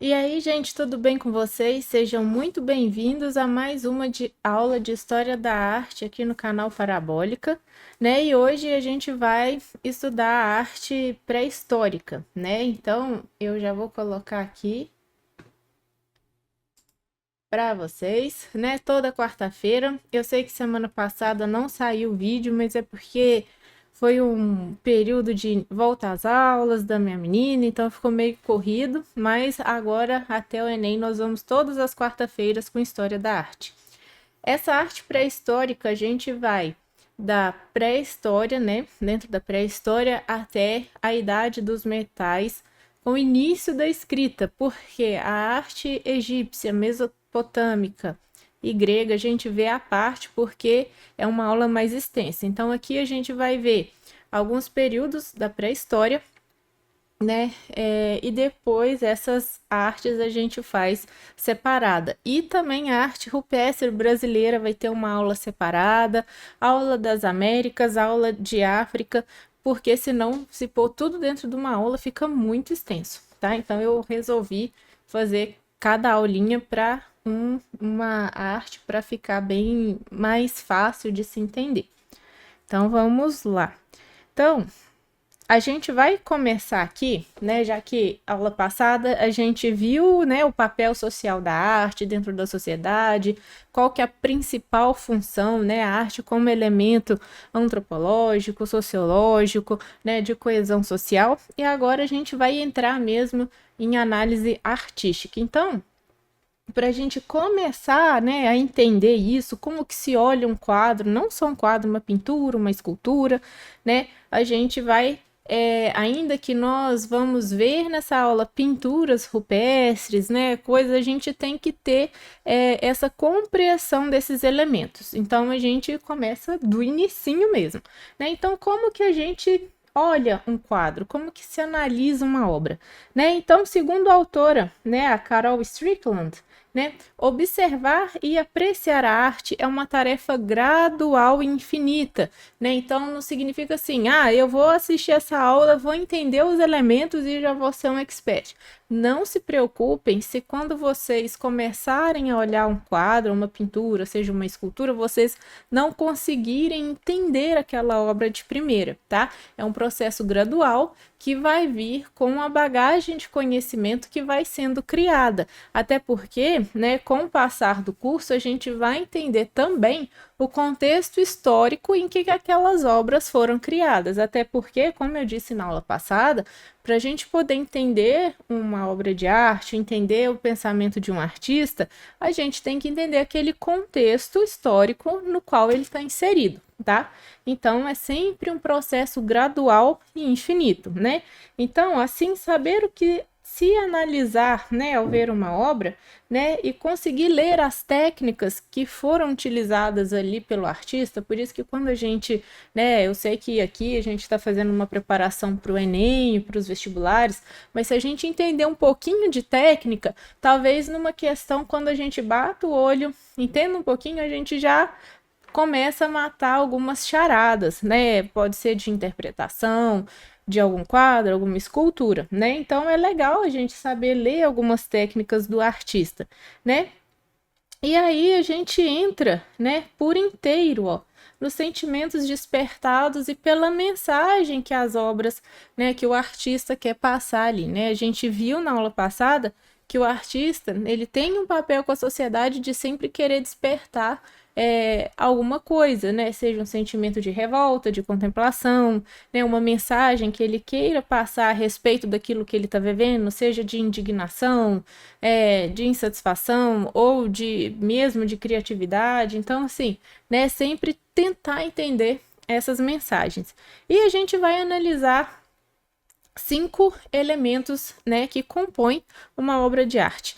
E aí, gente, tudo bem com vocês? Sejam muito bem-vindos a mais uma aula de História da Arte aqui no canal Parabólica, né? E hoje a gente vai estudar a arte pré-histórica, né? Então, eu já vou colocar aqui para vocês, né? Toda quarta-feira. Eu sei que semana passada não saiu o vídeo, mas é porque foi um período de volta às aulas da minha menina, então ficou meio corrido, mas agora até o Enem nós vamos todas as quarta-feiras com História da Arte. Essa arte pré-histórica a gente vai da pré-história, né, dentro da pré-história até a idade dos metais, com o início da escrita, porque a arte egípcia, mesopotâmica e grega a gente vê à parte porque é uma aula mais extensa. Então aqui a gente vai ver alguns períodos da pré-história, né? E depois essas artes a gente faz separada. E também a arte rupestre brasileira vai ter uma aula separada, aula das Américas, aula de África, porque senão, se pôr tudo dentro de uma aula, fica muito extenso, tá? Então eu resolvi fazer cada aulinha para uma arte para ficar bem mais fácil de se entender. Então vamos lá. Então, a gente vai começar aqui, né, já que aula passada a gente viu, né, o papel social da arte dentro da sociedade, qual que é a principal função, né, a arte como elemento antropológico, sociológico, né, de coesão social, e agora a gente vai entrar mesmo em análise artística. Então, para a gente começar, né, a entender isso, como que se olha um quadro, não só um quadro, uma pintura, uma escultura, né, a gente vai, ainda que nós vamos ver nessa aula pinturas rupestres, né, coisas, a gente tem que ter essa compreensão desses elementos. Então, a gente começa do inicinho mesmo, né, então como que a gente olha um quadro, como que se analisa uma obra, né? Então, segundo a autora, né, a Carol Strickland, né, observar e apreciar a arte é uma tarefa gradual e infinita, né? Então não significa assim, eu vou assistir essa aula, vou entender os elementos e já vou ser um expert. Não se preocupem se quando vocês começarem a olhar um quadro, uma pintura, seja uma escultura, vocês não conseguirem entender aquela obra de primeira, tá? É um processo gradual que vai vir com a bagagem de conhecimento que vai sendo criada. Até porque, né, com o passar do curso, a gente vai entender também o contexto histórico em que aquelas obras foram criadas. Até porque, como eu disse na aula passada, para a gente poder entender uma obra de arte, entender o pensamento de um artista, a gente tem que entender aquele contexto histórico no qual ele está inserido, tá? Então, é sempre um processo gradual e infinito, né? Então, assim, saber o que se analisar, né, ao ver uma obra, né, e conseguir ler as técnicas que foram utilizadas ali pelo artista, por isso que quando a gente, né, eu sei que aqui a gente está fazendo uma preparação para o Enem, para os vestibulares, mas se a gente entender um pouquinho de técnica, talvez numa questão, quando a gente bate o olho, entenda um pouquinho, a gente já começa a matar algumas charadas, né? Pode ser de interpretação de algum quadro, alguma escultura, né? Então é legal a gente saber ler algumas técnicas do artista, né? E aí a gente entra, né, por inteiro, ó, nos sentimentos despertados e pela mensagem que as obras, né, que o artista quer passar ali, né? A gente viu na aula passada que o artista, ele tem um papel com a sociedade de sempre querer despertar alguma coisa, né? Seja um sentimento de revolta, de contemplação, né? Uma mensagem que ele queira passar a respeito daquilo que ele está vivendo, seja de indignação, de insatisfação ou de mesmo de criatividade. Então, assim, né? Sempre tentar entender essas mensagens. E a gente vai analisar 5 elementos, né, que compõem uma obra de arte.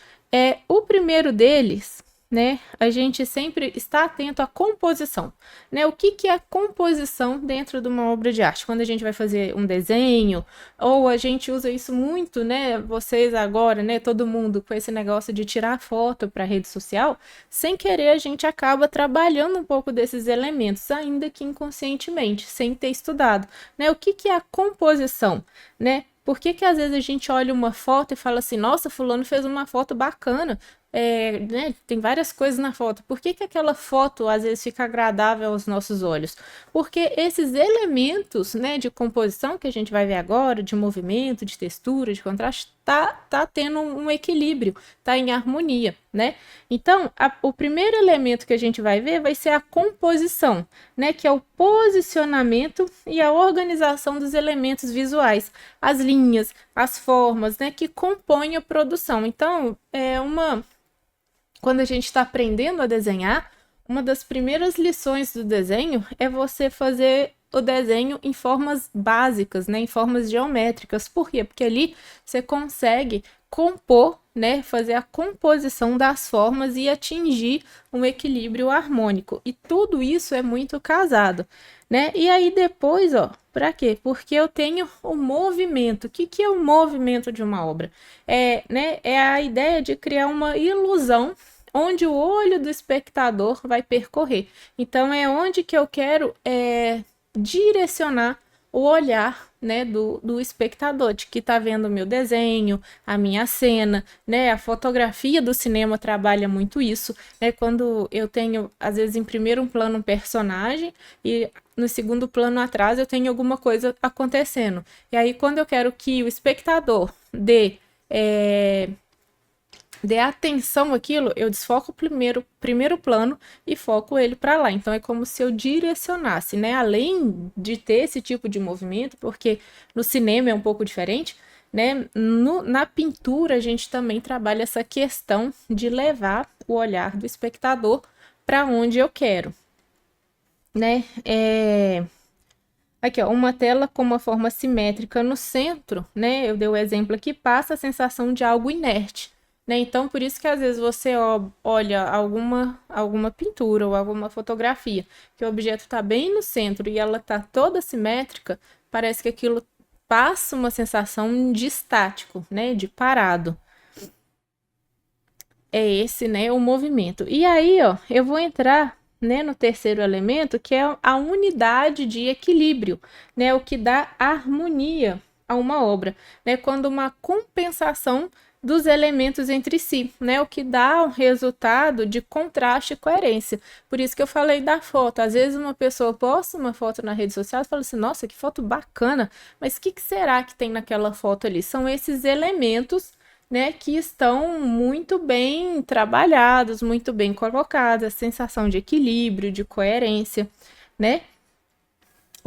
O primeiro deles, né, a gente sempre está atento à composição, né? O que é a composição dentro de uma obra de arte? Quando a gente vai fazer um desenho, ou a gente usa isso muito, né? Vocês agora, né? Todo mundo com esse negócio de tirar foto para a rede social, sem querer a gente acaba trabalhando um pouco desses elementos, ainda que inconscientemente, sem ter estudado, né? O que é a composição, né? Por que que às vezes a gente olha uma foto e fala assim, nossa, fulano fez uma foto bacana, né, tem várias coisas na foto. Por que que aquela foto às vezes fica agradável aos nossos olhos? Porque esses elementos, né, de composição que a gente vai ver agora, de movimento, de textura, de contraste, tá tendo um equilíbrio, tá em harmonia, né? Então, o primeiro elemento que a gente vai ver vai ser a composição, né, que é o posicionamento e a organização dos elementos visuais, as linhas, as formas, né, que compõem a produção. Então, quando a gente está aprendendo a desenhar, uma das primeiras lições do desenho é você fazer o desenho em formas básicas, né, em formas geométricas. Por quê? Porque ali você consegue compor, né, fazer a composição das formas e atingir um equilíbrio harmônico. E tudo isso é muito casado, né? E aí depois, ó, para quê? Porque eu tenho o movimento. O que que é o movimento de uma obra? É a ideia de criar uma ilusão onde o olho do espectador vai percorrer. Então é onde que eu quero direcionar o olhar, né, do espectador, de que está vendo o meu desenho, a minha cena, né, a fotografia do cinema trabalha muito isso, né, quando eu tenho, às vezes, em primeiro plano um personagem e no segundo plano atrás eu tenho alguma coisa acontecendo. E aí, quando eu quero que o espectador dê atenção àquilo, eu desfoco o primeiro plano e foco ele para lá. Então é como se eu direcionasse, né? Além de ter esse tipo de movimento, porque no cinema é um pouco diferente, né? Na pintura a gente também trabalha essa questão de levar o olhar do espectador para onde eu quero, né? Aqui, ó, uma tela com uma forma simétrica no centro, né? Eu dei o exemplo aqui, passa a sensação de algo inerte, né? Então, por isso que às vezes você olha alguma pintura ou alguma fotografia, que o objeto está bem no centro e ela está toda simétrica, parece que aquilo passa uma sensação de estático, né? De parado. É esse, né, o movimento. E aí, ó, eu vou entrar, né, no terceiro elemento, que é a unidade de equilíbrio, né, o que dá harmonia a uma obra, né, quando uma compensação dos elementos entre si, né, o que dá um resultado de contraste e coerência. Por isso que eu falei da foto. Às vezes uma pessoa posta uma foto na rede social e fala assim, nossa, que foto bacana, mas o que será que tem naquela foto ali? São esses elementos, né, que estão muito bem trabalhados, muito bem colocados, a sensação de equilíbrio, de coerência, né?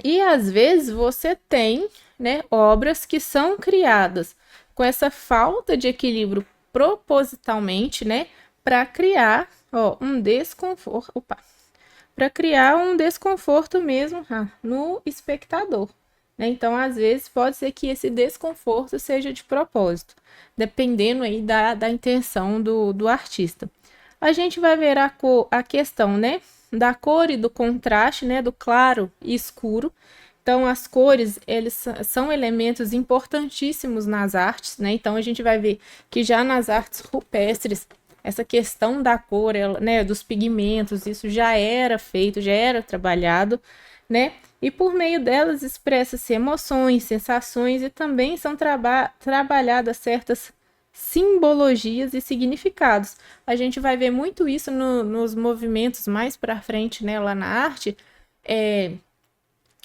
E às vezes você tem, né, obras que são criadas com essa falta de equilíbrio propositalmente, né, para criar, ó, um desconforto, para criar um desconforto mesmo no espectador, né? Então, às vezes, pode ser que esse desconforto seja de propósito, dependendo aí da intenção do artista. A gente vai ver a questão, né, da cor e do contraste, né, do claro e escuro. Então, as cores, eles são elementos importantíssimos nas artes, né? Então, a gente vai ver que já nas artes rupestres, essa questão da cor, né, dos pigmentos, isso já era feito, já era trabalhado, né? E por meio delas expressa-se emoções, sensações e também são trabalhadas certas simbologias e significados. A gente vai ver muito isso nos movimentos mais para frente, né, lá na arte,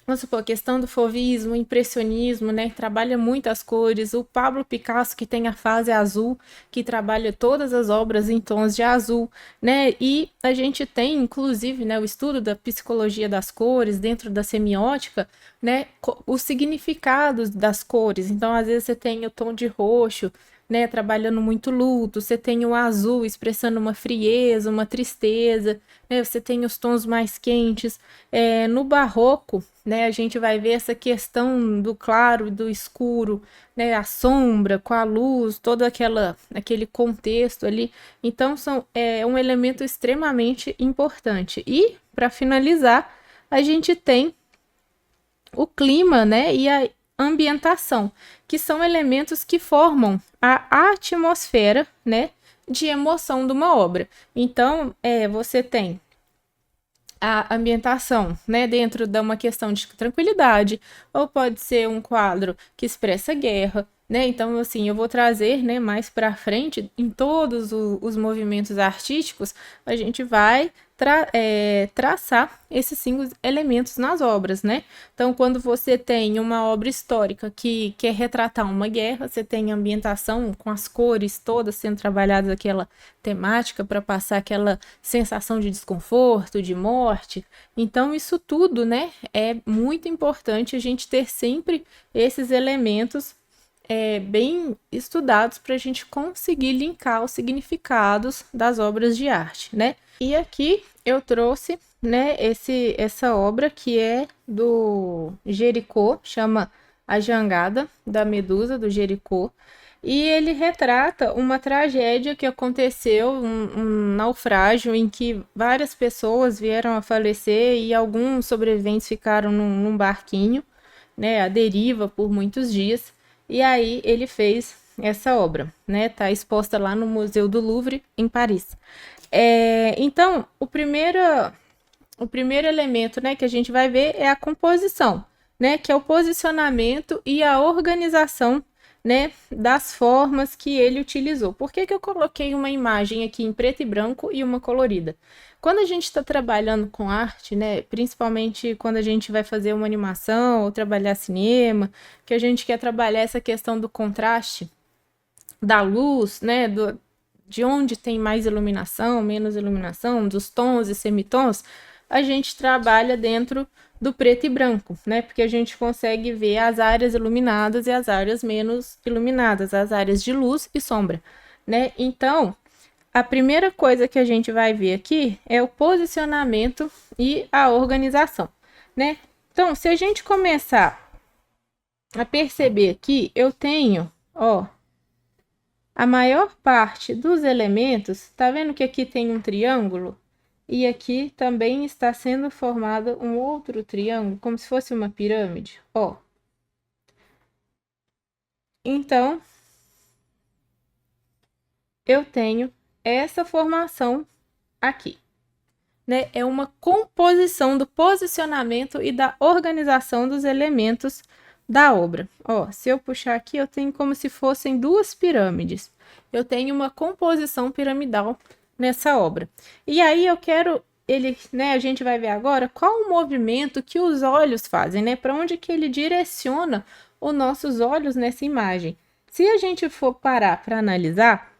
vamos supor, a questão do fauvismo, impressionismo, né? Trabalha muito as cores. O Pablo Picasso, que tem a fase azul, que trabalha todas as obras em tons de azul, né? E a gente tem, inclusive, né, o estudo da psicologia das cores, dentro da semiótica, né? Os significados das cores. Então, às vezes, você tem o tom de roxo, né, trabalhando muito luto, você tem o azul expressando uma frieza, uma tristeza, né, você tem os tons mais quentes. No barroco, né, a gente vai ver essa questão do claro e do escuro, né, a sombra com a luz, todo aquele contexto ali. Então, é um elemento extremamente importante. E, para finalizar, a gente tem o clima, né, e a ambientação, que são elementos que formam a atmosfera, né, de emoção de uma obra. Então, você tem a ambientação, né, dentro de uma questão de tranquilidade, ou pode ser um quadro que expressa guerra, né? Então, assim, eu vou trazer, né, mais para frente, em todos os movimentos artísticos, a gente vai traçar esses 5 elementos nas obras, né? Então, quando você tem uma obra histórica que quer retratar uma guerra, você tem a ambientação com as cores todas sendo trabalhadas, aquela temática para passar aquela sensação de desconforto, de morte. Então, isso tudo, né, é muito importante a gente ter sempre esses elementos bem estudados para a gente conseguir linkar os significados das obras de arte, né? E aqui eu trouxe, né, essa obra que é do Jericó, chama A Jangada da Medusa, do Jericó, e ele retrata uma tragédia que aconteceu, um naufrágio em que várias pessoas vieram a falecer e alguns sobreviventes ficaram num barquinho, né, à deriva por muitos dias. E aí ele fez essa obra, né? Tá exposta lá no Museu do Louvre, em Paris. Então, o primeiro elemento, né, que a gente vai ver é a composição, né, que é o posicionamento e a organização, né, das formas que ele utilizou. Por que que eu coloquei uma imagem aqui em preto e branco e uma colorida? Quando a gente está trabalhando com arte, né, principalmente quando a gente vai fazer uma animação ou trabalhar cinema, que a gente quer trabalhar essa questão do contraste, da luz, né, de onde tem mais iluminação, menos iluminação, dos tons e semitons, a gente trabalha dentro do preto e branco, né? Porque a gente consegue ver as áreas iluminadas e as áreas menos iluminadas, as áreas de luz e sombra, né? Então, a primeira coisa que a gente vai ver aqui é o posicionamento e a organização, né? Então, se a gente começar a perceber aqui, eu tenho, ó, a maior parte dos elementos, tá vendo que aqui tem um triângulo? E aqui também está sendo formado um outro triângulo, como se fosse uma pirâmide, ó. Então, eu tenho essa formação aqui, né? É uma composição do posicionamento e da organização dos elementos da obra. Ó, se eu puxar aqui, eu tenho como se fossem 2 pirâmides. Eu tenho uma composição piramidal nessa obra. E aí eu quero né, a gente vai ver agora qual o movimento que os olhos fazem, né? Para onde que ele direciona os nossos olhos nessa imagem. Se a gente for parar para analisar,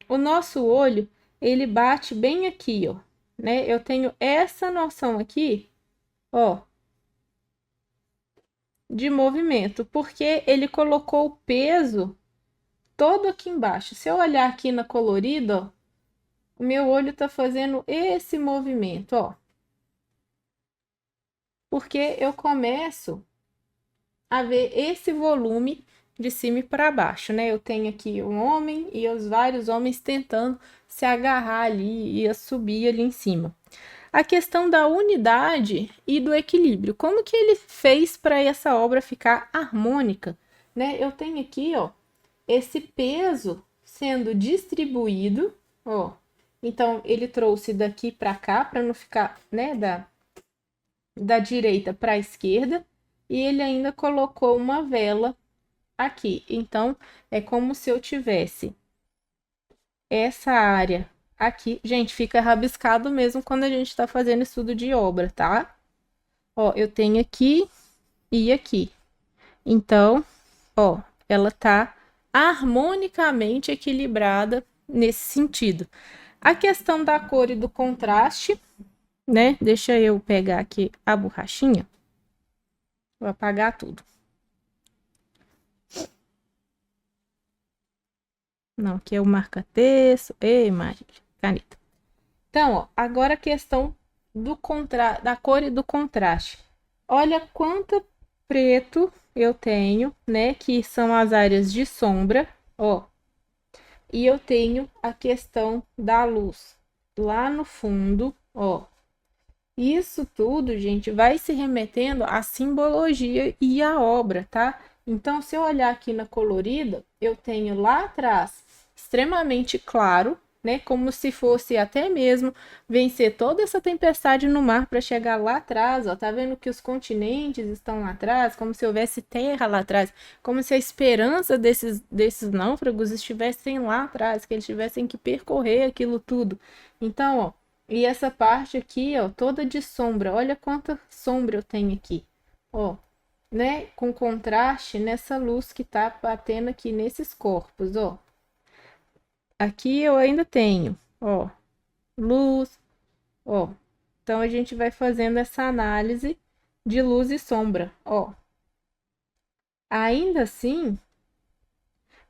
o nosso olho, ele bate bem aqui, ó, né? Eu tenho essa noção aqui, ó, de movimento, porque ele colocou o peso todo aqui embaixo. Se eu olhar aqui na colorida, ó, o meu olho tá fazendo esse movimento, ó. Porque eu começo a ver esse volume de cima para baixo, né? Eu tenho aqui um homem e os vários homens tentando se agarrar ali e subir ali em cima. A questão da unidade e do equilíbrio. Como que ele fez para essa obra ficar harmônica, né? Eu tenho aqui, ó, esse peso sendo distribuído, ó. Então, ele trouxe daqui para cá, para não ficar, né, da direita para a esquerda, e ele ainda colocou uma vela aqui. Então, é como se eu tivesse essa área aqui. Gente, fica rabiscado mesmo quando a gente está fazendo estudo de obra, tá? Ó, eu tenho aqui e aqui. Então, ó, ela tá harmonicamente equilibrada nesse sentido. A questão da cor e do contraste, né? Deixa eu pegar aqui a borrachinha. Vou apagar tudo. Não, aqui é o marca-texto. Ei, Maria, caneta. Então, ó, agora a questão da cor e do contraste. Olha quanto preto eu tenho, né? Que são as áreas de sombra, ó. E eu tenho a questão da luz lá no fundo, ó. Isso tudo, gente, vai se remetendo à simbologia e à obra, tá? Então, se eu olhar aqui na colorida, eu tenho lá atrás extremamente claro, né? Como se fosse até mesmo vencer toda essa tempestade no mar para chegar lá atrás, ó. Tá vendo que os continentes estão lá atrás, como se houvesse terra lá atrás, como se a esperança desses náufragos estivessem lá atrás, que eles tivessem que percorrer aquilo tudo. Então, ó, e essa parte aqui, ó, toda de sombra. Olha quanta sombra eu tenho aqui, ó, né? Com contraste nessa luz que tá batendo aqui nesses corpos, ó. Aqui eu ainda tenho, ó, luz, ó. Então a gente vai fazendo essa análise de luz e sombra, ó. Ainda assim,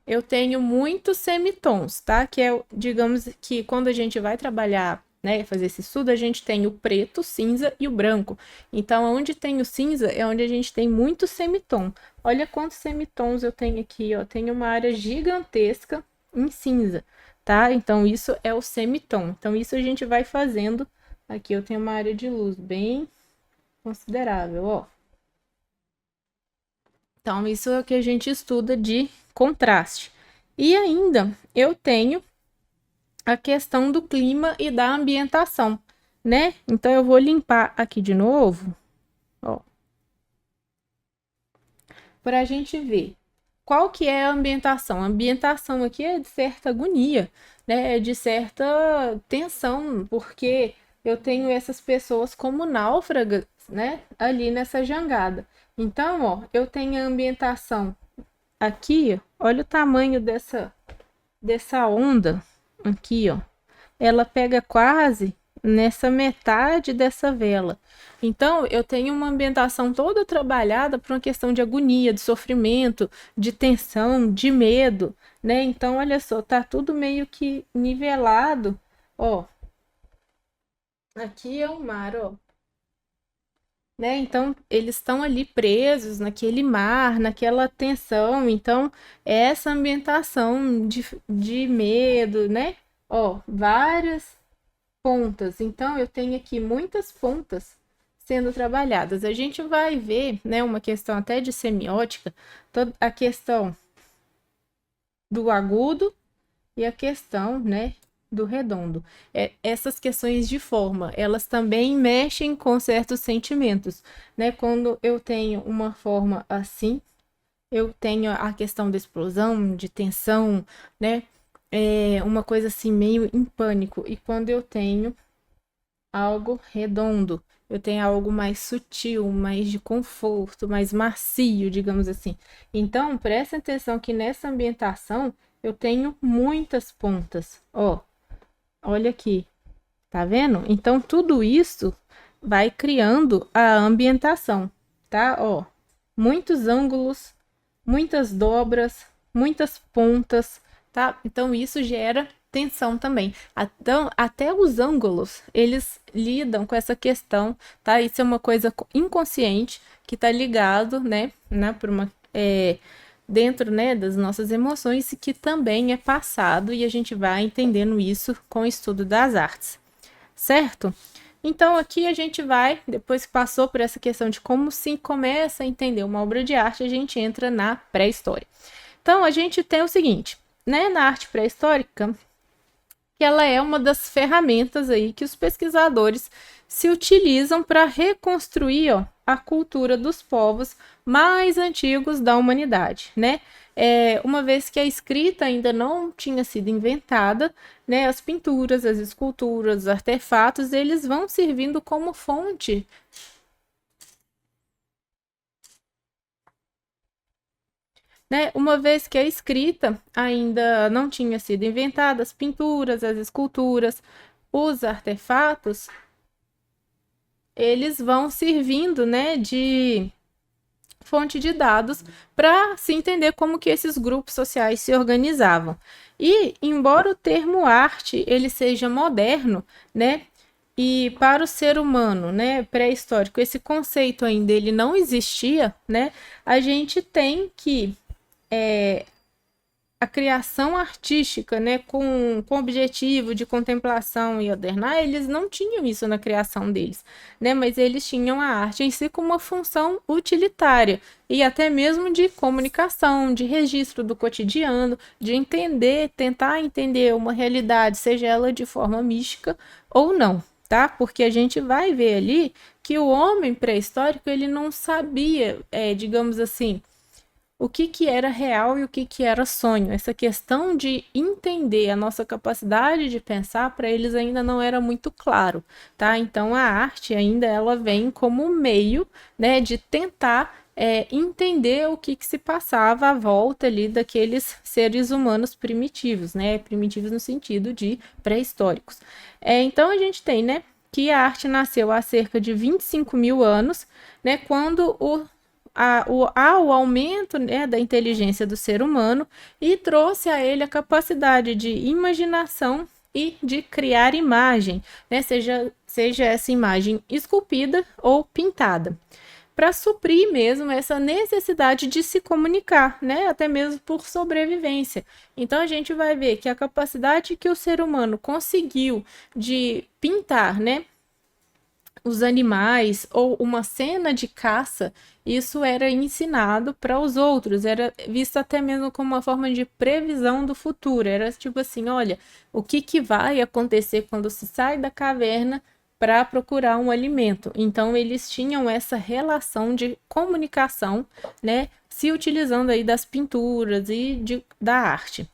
eu tenho muitos semitons, tá? Que é, digamos que quando a gente vai trabalhar, né, fazer esse estudo, a gente tem o preto, cinza e o branco. Então, onde tem o cinza é onde a gente tem muito semitom. Olha quantos semitons eu tenho aqui, ó. Tenho uma área gigantesca em cinza, tá? Então, isso é o semitom. Então, isso a gente vai fazendo. Aqui eu tenho uma área de luz bem considerável, ó. Então, isso é o que a gente estuda de contraste. E ainda eu tenho a questão do clima e da ambientação, né? Então, eu vou limpar aqui de novo, ó, para a gente ver qual que é a ambientação. A ambientação aqui é de certa agonia, né? É de certa tensão, porque eu tenho essas pessoas como náufragas, né? Ali nessa jangada. Então, ó, eu tenho a ambientação aqui, olha o tamanho dessa onda aqui, ó. Ela pega quase nessa metade dessa vela. Então, eu tenho uma ambientação toda trabalhada por uma questão de agonia, de sofrimento, de tensão, de medo, né? Então, olha só, tá tudo meio que nivelado, ó. Aqui é o mar, ó. Né? Então, eles estão ali presos naquele mar, naquela tensão. Então, é essa ambientação de medo, né? Ó, várias pontas. Então, eu tenho aqui muitas pontas sendo trabalhadas. A gente vai ver, né, uma questão até de semiótica, toda a questão do agudo e a questão, né, do redondo. Essas questões de forma, elas também mexem com certos sentimentos, né? Quando eu tenho uma forma assim, eu tenho a questão da explosão, de tensão, né? Uma coisa assim meio em pânico. E quando eu tenho algo redondo, eu tenho algo mais sutil, mais de conforto, mais macio, digamos assim. Então, presta atenção que nessa ambientação eu tenho muitas pontas. Ó, olha aqui, tá vendo? Então, tudo isso vai criando a ambientação, tá? Ó, muitos ângulos, muitas dobras, muitas pontas, tá? Então, isso gera tensão também. Então, até os ângulos, eles lidam com essa questão, tá? Isso é uma coisa inconsciente que tá ligado, né, por uma, dentro, né, das nossas emoções, que também é passado e a gente vai entendendo isso com o estudo das artes, certo? Então aqui a gente vai, depois que passou por essa questão de como se começa a entender uma obra de arte, a gente entra na pré-história. Então a gente tem o seguinte, né, na arte pré-histórica, que ela é uma das ferramentas aí que os pesquisadores se utilizam para reconstruir, ó, a cultura dos povos mais antigos da humanidade, né? Uma vez que a escrita ainda não tinha sido inventada, né, as pinturas, as esculturas, os artefatos, eles vão servindo como fonte. Né? Uma vez que a escrita ainda não tinha sido inventada, as pinturas, as esculturas, os artefatos, eles vão servindo, né, de fonte de dados para se entender como que esses grupos sociais se organizavam. E, embora o termo arte ele seja moderno, né, e para o ser humano, né, pré-histórico, esse conceito ainda ele não existia, né, a gente tem que a criação artística, né, com objetivo de contemplação e ordenar, eles não tinham isso na criação deles, né, mas eles tinham a arte em si como uma função utilitária e até mesmo de comunicação, de registro do cotidiano, de entender, tentar entender uma realidade, seja ela de forma mística ou não, tá? Porque a gente vai ver ali que o homem pré-histórico, ele não sabia, digamos assim, o que era real e o que era sonho. Essa questão de entender a nossa capacidade de pensar, para eles ainda não era muito claro, tá? Então a arte ainda ela vem como meio, né, de tentar entender o que se passava à volta ali daqueles seres humanos primitivos, né? Primitivos no sentido de pré-históricos. Então a gente tem, né, que a arte nasceu há cerca de 25 mil anos, né, quando o aumento, né, da inteligência do ser humano e trouxe a ele a capacidade de imaginação e de criar imagem, né, seja essa imagem esculpida ou pintada, para suprir mesmo essa necessidade de se comunicar, né, até mesmo por sobrevivência. Então a gente vai ver que a capacidade que o ser humano conseguiu de pintar, né, os animais ou uma cena de caça, isso era ensinado para os outros, era visto até mesmo como uma forma de previsão do futuro. Era tipo assim, olha, o que vai acontecer quando se sai da caverna para procurar um alimento. Então eles tinham essa relação de comunicação, né, se utilizando aí das pinturas e da arte,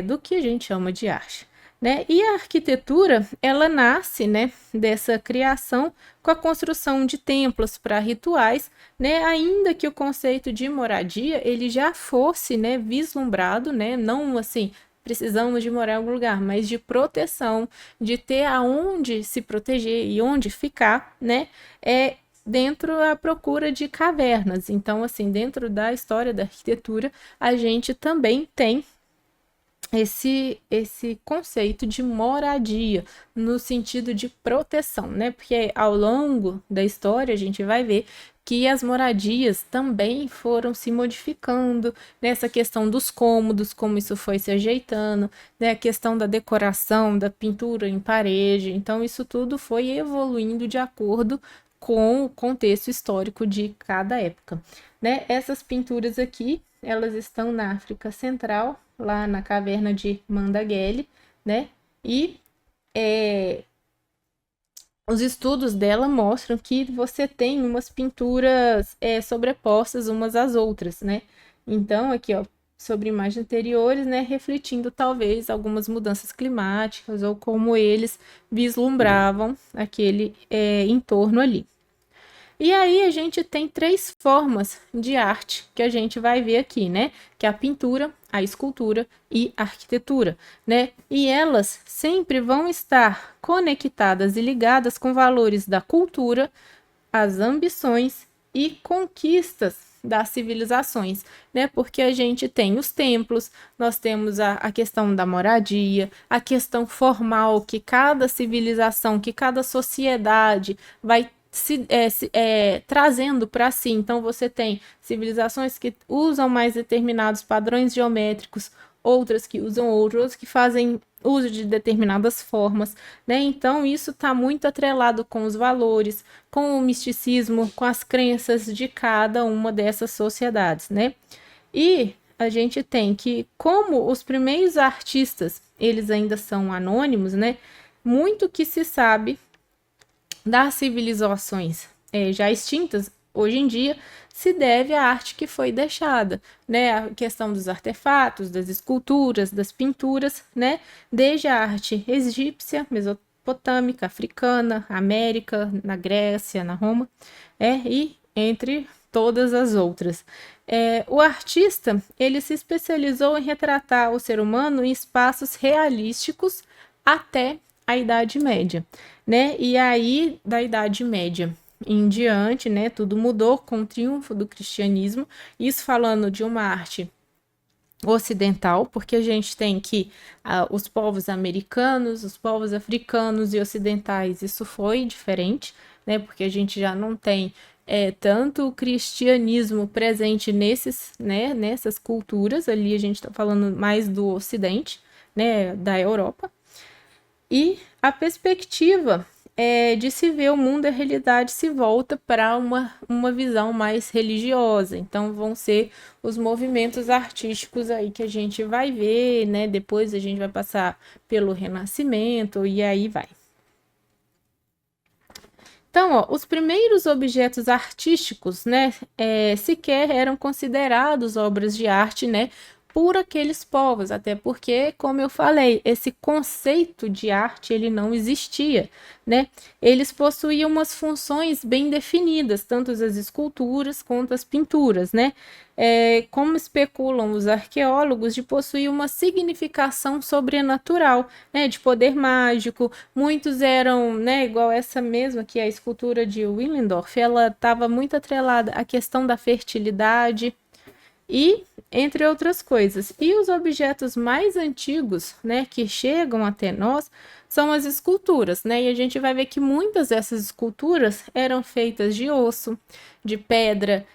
do que a gente chama de arte. Né? E a arquitetura, ela nasce, né, dessa criação com a construção de templos para rituais, né, ainda que o conceito de moradia ele já fosse, né, vislumbrado, né, não assim, precisamos de morar em algum lugar, mas de proteção, de ter aonde se proteger e onde ficar, né, dentro da procura de cavernas. Então, assim, dentro da história da arquitetura, a gente também tem esse conceito de moradia no sentido de proteção, né? Porque ao longo da história a gente vai ver que as moradias também foram se modificando, nessa questão dos cômodos, como isso foi se ajeitando, né? A questão da decoração, da pintura em parede. Então isso tudo foi evoluindo de acordo com o contexto histórico de cada época, né? Essas pinturas aqui, elas estão na África Central, lá na caverna de Mandaguele, né? E os estudos dela mostram que você tem umas pinturas sobrepostas umas às outras, né? Então, aqui, ó, sobre imagens anteriores, né? Refletindo talvez algumas mudanças climáticas ou como eles vislumbravam aquele entorno ali. E aí a gente tem três formas de arte que a gente vai ver aqui, né? Que é a pintura, a escultura e a arquitetura, né? E elas sempre vão estar conectadas e ligadas com valores da cultura, as ambições e conquistas das civilizações, né? Porque a gente tem os templos, nós temos a questão da moradia, a questão formal que cada civilização, que cada sociedade vai trazendo para si. Então, você tem civilizações que usam mais determinados padrões geométricos, outras que usam outros, que fazem uso de determinadas formas, né? Então, isso está muito atrelado com os valores, com o misticismo, com as crenças de cada uma dessas sociedades, né? E a gente tem que, como os primeiros artistas, eles ainda são anônimos, né? Muito que se sabe das civilizações já extintas, hoje em dia, se deve à arte que foi deixada, né? A questão dos artefatos, das esculturas, das pinturas, né? Desde a arte egípcia, mesopotâmica, africana, América, na Grécia, na Roma, e entre todas as outras. O artista, ele se especializou em retratar o ser humano em espaços realísticos até a Idade Média, né? E aí, da Idade Média em diante, né, tudo mudou com o triunfo do cristianismo, isso falando de uma arte ocidental, porque a gente tem que os povos americanos, os povos africanos e ocidentais, isso foi diferente, né, porque a gente já não tem tanto o cristianismo presente nessas culturas, ali a gente está falando mais do Ocidente, né, da Europa, e a perspectiva de se ver o mundo e a realidade se volta para uma visão mais religiosa. Então vão ser os movimentos artísticos aí que a gente vai ver, né? Depois a gente vai passar pelo Renascimento e aí vai. Então, ó, os primeiros objetos artísticos, né, sequer eram considerados obras de arte, né, por aqueles povos, até porque, como eu falei, esse conceito de arte ele não existia, né? Eles possuíam umas funções bem definidas, tanto as esculturas quanto as pinturas, né? Como especulam os arqueólogos, de possuir uma significação sobrenatural, né? De poder mágico. Muitos eram, né? Igual essa mesma, que é a escultura de Willendorf, ela estava muito atrelada à questão da fertilidade e entre outras coisas. E os objetos mais antigos, né, que chegam até nós, são as esculturas, né? E a gente vai ver que muitas dessas esculturas eram feitas de osso, de pedra,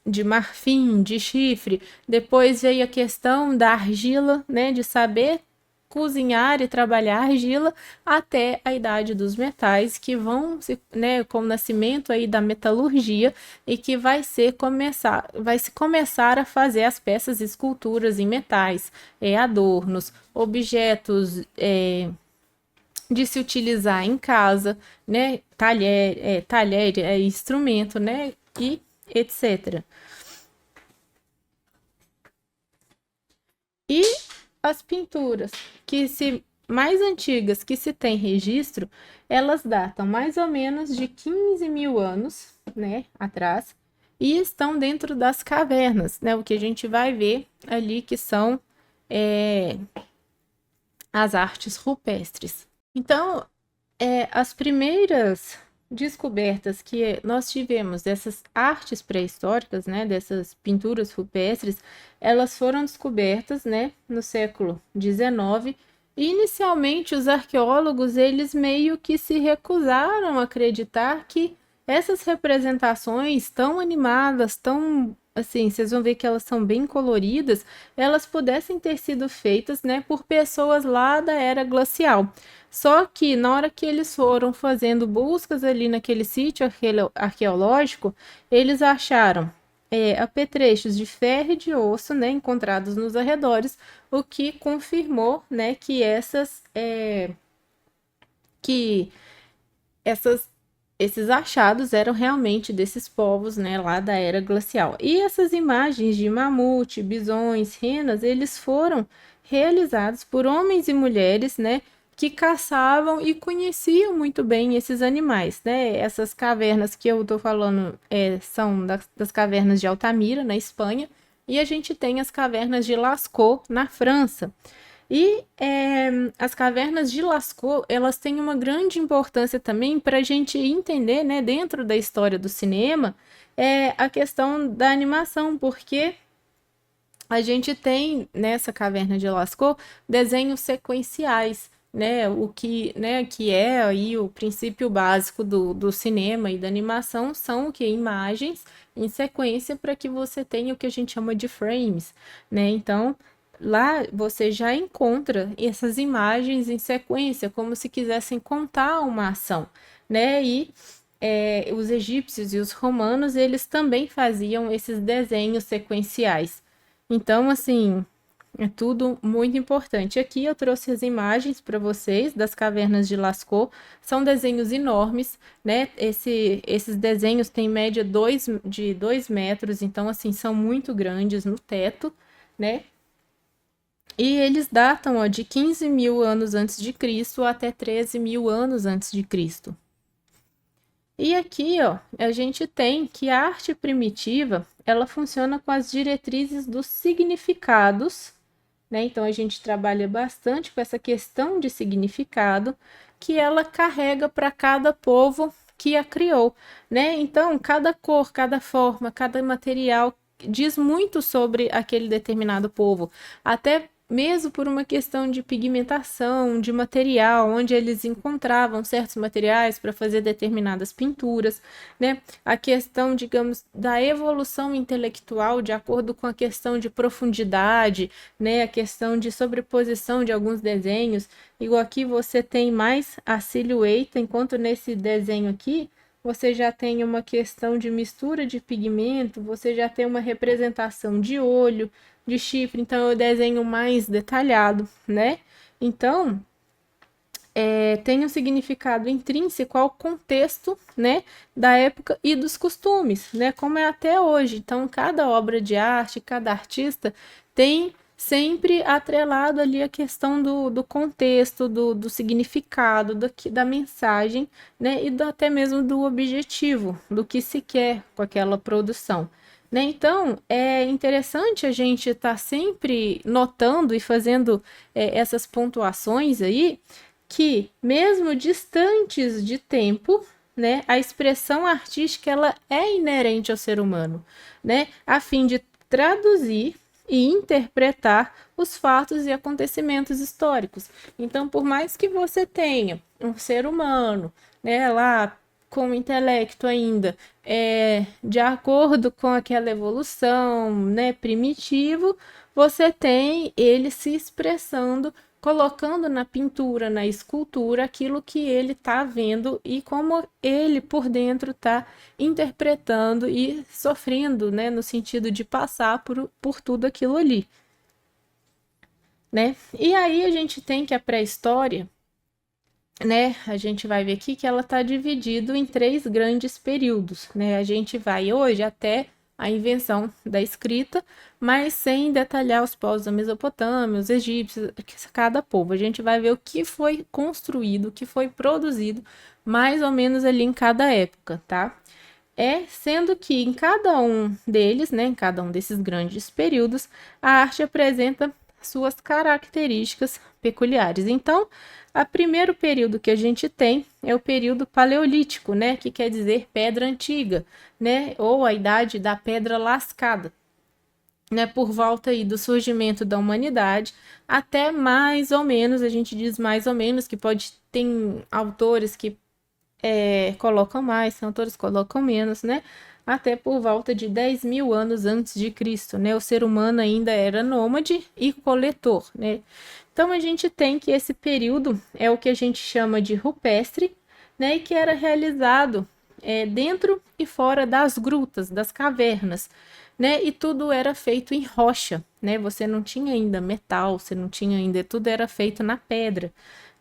de marfim, de chifre. Depois veio a questão da argila, né, de saber cozinhar e trabalhar argila até a idade dos metais, que vão, né, com o nascimento aí da metalurgia e que vai se começar a fazer as peças esculturas em metais, adornos, objetos de se utilizar em casa, né, talher, instrumento, né, e etc. E as pinturas mais antigas que se tem registro, elas datam mais ou menos de 15 mil anos, né, atrás, e estão dentro das cavernas, né, o que a gente vai ver ali que são as artes rupestres. Então, as primeiras descobertas que nós tivemos dessas artes pré-históricas, né, dessas pinturas rupestres, elas foram descobertas, né, no século XIX. E, inicialmente, os arqueólogos, eles meio que se recusaram a acreditar que essas representações tão animadas, tão assim, vocês vão ver que elas são bem coloridas, elas pudessem ter sido feitas, né, por pessoas lá da era glacial. Só que na hora que eles foram fazendo buscas ali naquele sítio arqueológico, eles acharam apetrechos de ferro e de osso, né, encontrados nos arredores, o que confirmou, né, que esses achados eram realmente desses povos, né, lá da era glacial. E essas imagens de mamute, bisões, renas, eles foram realizados por homens e mulheres, né, que caçavam e conheciam muito bem esses animais, né? Essas cavernas que eu tô falando são das cavernas de Altamira, na Espanha, e a gente tem as cavernas de Lascaux, na França. E as cavernas de Lascaux, elas têm uma grande importância também para a gente entender, né, dentro da história do cinema, a questão da animação, porque a gente tem nessa caverna de Lascaux desenhos sequenciais, né, que é aí o princípio básico do cinema e da animação são o que? Imagens em sequência para que você tenha o que a gente chama de frames, né? Então, lá você já encontra essas imagens em sequência, como se quisessem contar uma ação, né? E os egípcios e os romanos, eles também faziam esses desenhos sequenciais. Então, assim, é tudo muito importante. Aqui eu trouxe as imagens para vocês das cavernas de Lascaux. São desenhos enormes, né? Esses desenhos têm média de 2 metros, então, assim, são muito grandes no teto, né? E eles datam ó, de 15 mil anos antes de Cristo até 13 mil anos antes de Cristo. E aqui, ó, a gente tem que a arte primitiva, ela funciona com as diretrizes dos significados, né? Então a gente trabalha bastante com essa questão de significado que ela carrega para cada povo que a criou, né? Então, cada cor, cada forma, cada material diz muito sobre aquele determinado povo. Até mesmo por uma questão de pigmentação, de material, onde eles encontravam certos materiais para fazer determinadas pinturas, né? A questão, digamos, da evolução intelectual de acordo com a questão de profundidade, né? A questão de sobreposição de alguns desenhos. Igual aqui você tem mais a silhueta, enquanto nesse desenho aqui você já tem uma questão de mistura de pigmento, você já tem uma representação de olho, de chifre, então eu desenho mais detalhado, né? Então, tem um significado intrínseco ao contexto, né, da época e dos costumes, né, como é até hoje. Então, cada obra de arte, cada artista tem sempre atrelado ali a questão do contexto, do significado, da mensagem, né, e até mesmo do objetivo, do que se quer com aquela produção. Né? Então, é interessante a gente estar sempre notando e fazendo essas pontuações aí, que mesmo distantes de tempo, né, a expressão artística ela é inerente ao ser humano, né, a fim de traduzir e interpretar os fatos e acontecimentos históricos. Então, por mais que você tenha um ser humano, né, lá com o intelecto ainda de acordo com aquela evolução, né, primitivo, você tem ele se expressando, colocando na pintura, na escultura, aquilo que ele está vendo e como ele por dentro está interpretando e sofrendo, né, no sentido de passar por tudo aquilo ali, né? E aí a gente tem que a pré-história, né, a gente vai ver aqui que ela está dividida em 3 grandes períodos, né? A gente vai hoje até a invenção da escrita, mas sem detalhar os povos da Mesopotâmia, os egípcios, cada povo. A gente vai ver o que foi construído, o que foi produzido, mais ou menos ali em cada época, tá? Sendo que em cada um deles, né, em cada um desses grandes períodos, a arte apresenta suas características peculiares. Então, o primeiro período que a gente tem é o período paleolítico, né, que quer dizer pedra antiga, né, ou a idade da pedra lascada, né, por volta aí do surgimento da humanidade até mais ou menos, a gente diz mais ou menos, que pode ter autores que colocam mais, tem autores que colocam menos, né, até por volta de 10.000 anos antes de Cristo, né, o ser humano ainda era nômade e coletor, né. Então, a gente tem que esse período é o que a gente chama de rupestre, né, e que era realizado dentro e fora das grutas, das cavernas, né, e tudo era feito em rocha, né, você não tinha ainda metal, você não tinha ainda, tudo era feito na pedra,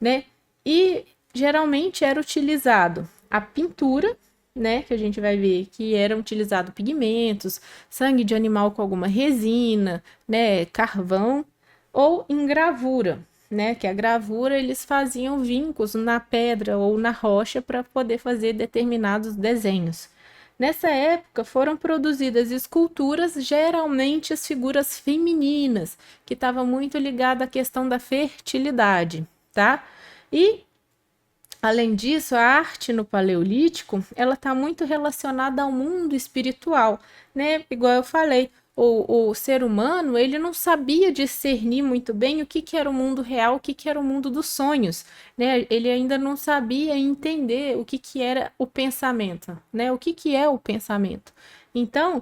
né, e geralmente era utilizado a pintura, né, que a gente vai ver que eram utilizados pigmentos, sangue de animal com alguma resina, né, carvão, ou em gravura, né? Que a gravura eles faziam vincos na pedra ou na rocha para poder fazer determinados desenhos. Nessa época foram produzidas esculturas, geralmente as figuras femininas, que estava muito ligada à questão da fertilidade, tá? E além disso, a arte no Paleolítico, ela está muito relacionada ao mundo espiritual, né? Igual eu falei, o ser humano, ele não sabia discernir muito bem o que era o mundo real, o que era o mundo dos sonhos, né? Ele ainda não sabia entender o que era o pensamento, né? O que é o pensamento. Então,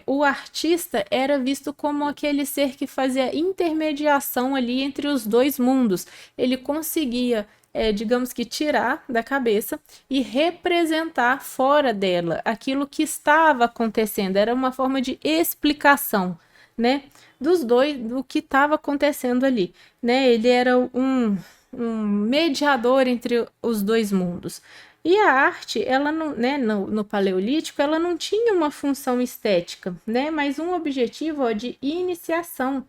o artista era visto como aquele ser que fazia intermediação ali entre os dois mundos. Ele conseguia, digamos que, tirar da cabeça e representar fora dela aquilo que estava acontecendo. Era uma forma de explicação, né, dos dois, do que estava acontecendo ali, né? Ele era um mediador entre os dois mundos. E a arte, ela não, né, no Paleolítico, ela não tinha uma função estética, né, mas um objetivo de iniciação,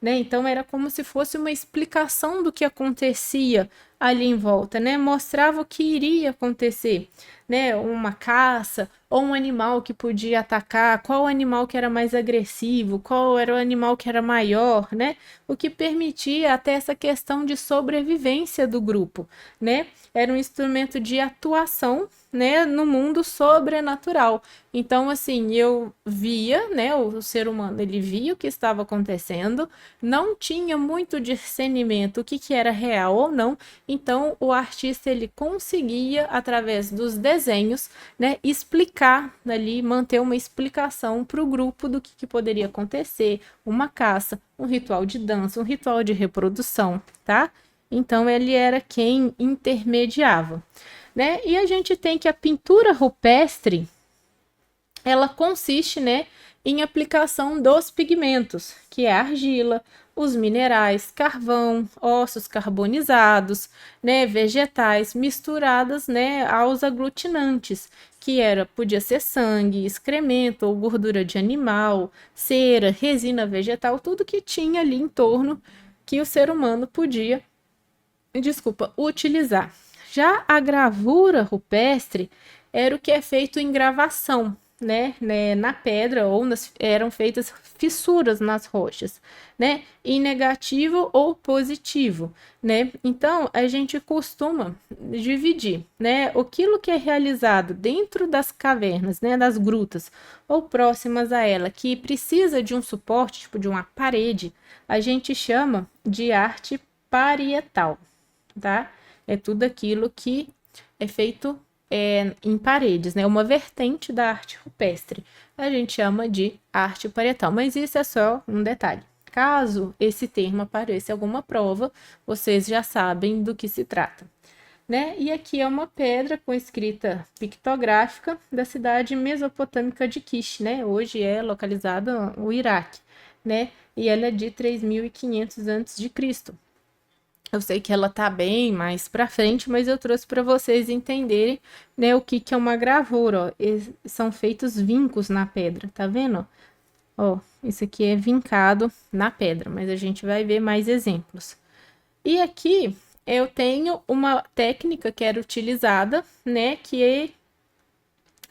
né? Então era como se fosse uma explicação do que acontecia ali em volta, né? Mostrava o que iria acontecer, né? Uma caça ou um animal que podia atacar, qual animal que era mais agressivo, qual era o animal que era maior, né? O que permitia até essa questão de sobrevivência do grupo, né? Era um instrumento de atuação, né, no mundo sobrenatural. Então, assim, eu via, né, o ser humano, ele via o que estava acontecendo, não tinha muito discernimento o que que era real ou não, então o artista, ele conseguia, através dos desenhos, né, explicar ali, manter uma explicação para o grupo do que poderia acontecer, uma caça, um ritual de dança, um ritual de reprodução, tá? Então, ele era quem intermediava, né? E a gente tem que a pintura rupestre, ela consiste, né, em aplicação dos pigmentos, que é a argila, os minerais, carvão, ossos carbonizados, né, vegetais misturadas, né, aos aglutinantes, que podia ser sangue, excremento ou gordura de animal, cera, resina vegetal, tudo que tinha ali em torno que o ser humano podia, utilizar. Já a gravura rupestre era o que é feito em gravação, né, na pedra, ou eram feitas fissuras nas rochas, né, em negativo ou positivo, né. Então a gente costuma dividir, né, aquilo que é realizado dentro das cavernas, né, das grutas ou próximas a ela, que precisa de um suporte, tipo de uma parede, a gente chama de arte parietal, tá? É tudo aquilo que é feito em paredes, né? Uma vertente da arte rupestre. A gente chama de arte parietal, mas isso é só um detalhe. Caso esse termo apareça em alguma prova, vocês já sabem do que se trata, né? E aqui é uma pedra com escrita pictográfica da cidade mesopotâmica de Kish, né? Hoje é localizada no Iraque, né? E ela é de 3.500 a.C. Eu sei que ela tá bem mais para frente, mas eu trouxe para vocês entenderem, né, o que que é uma gravura, ó. São feitos vincos na pedra, tá vendo? Ó, isso aqui é vincado na pedra, mas a gente vai ver mais exemplos. E aqui eu tenho uma técnica que era utilizada, né, que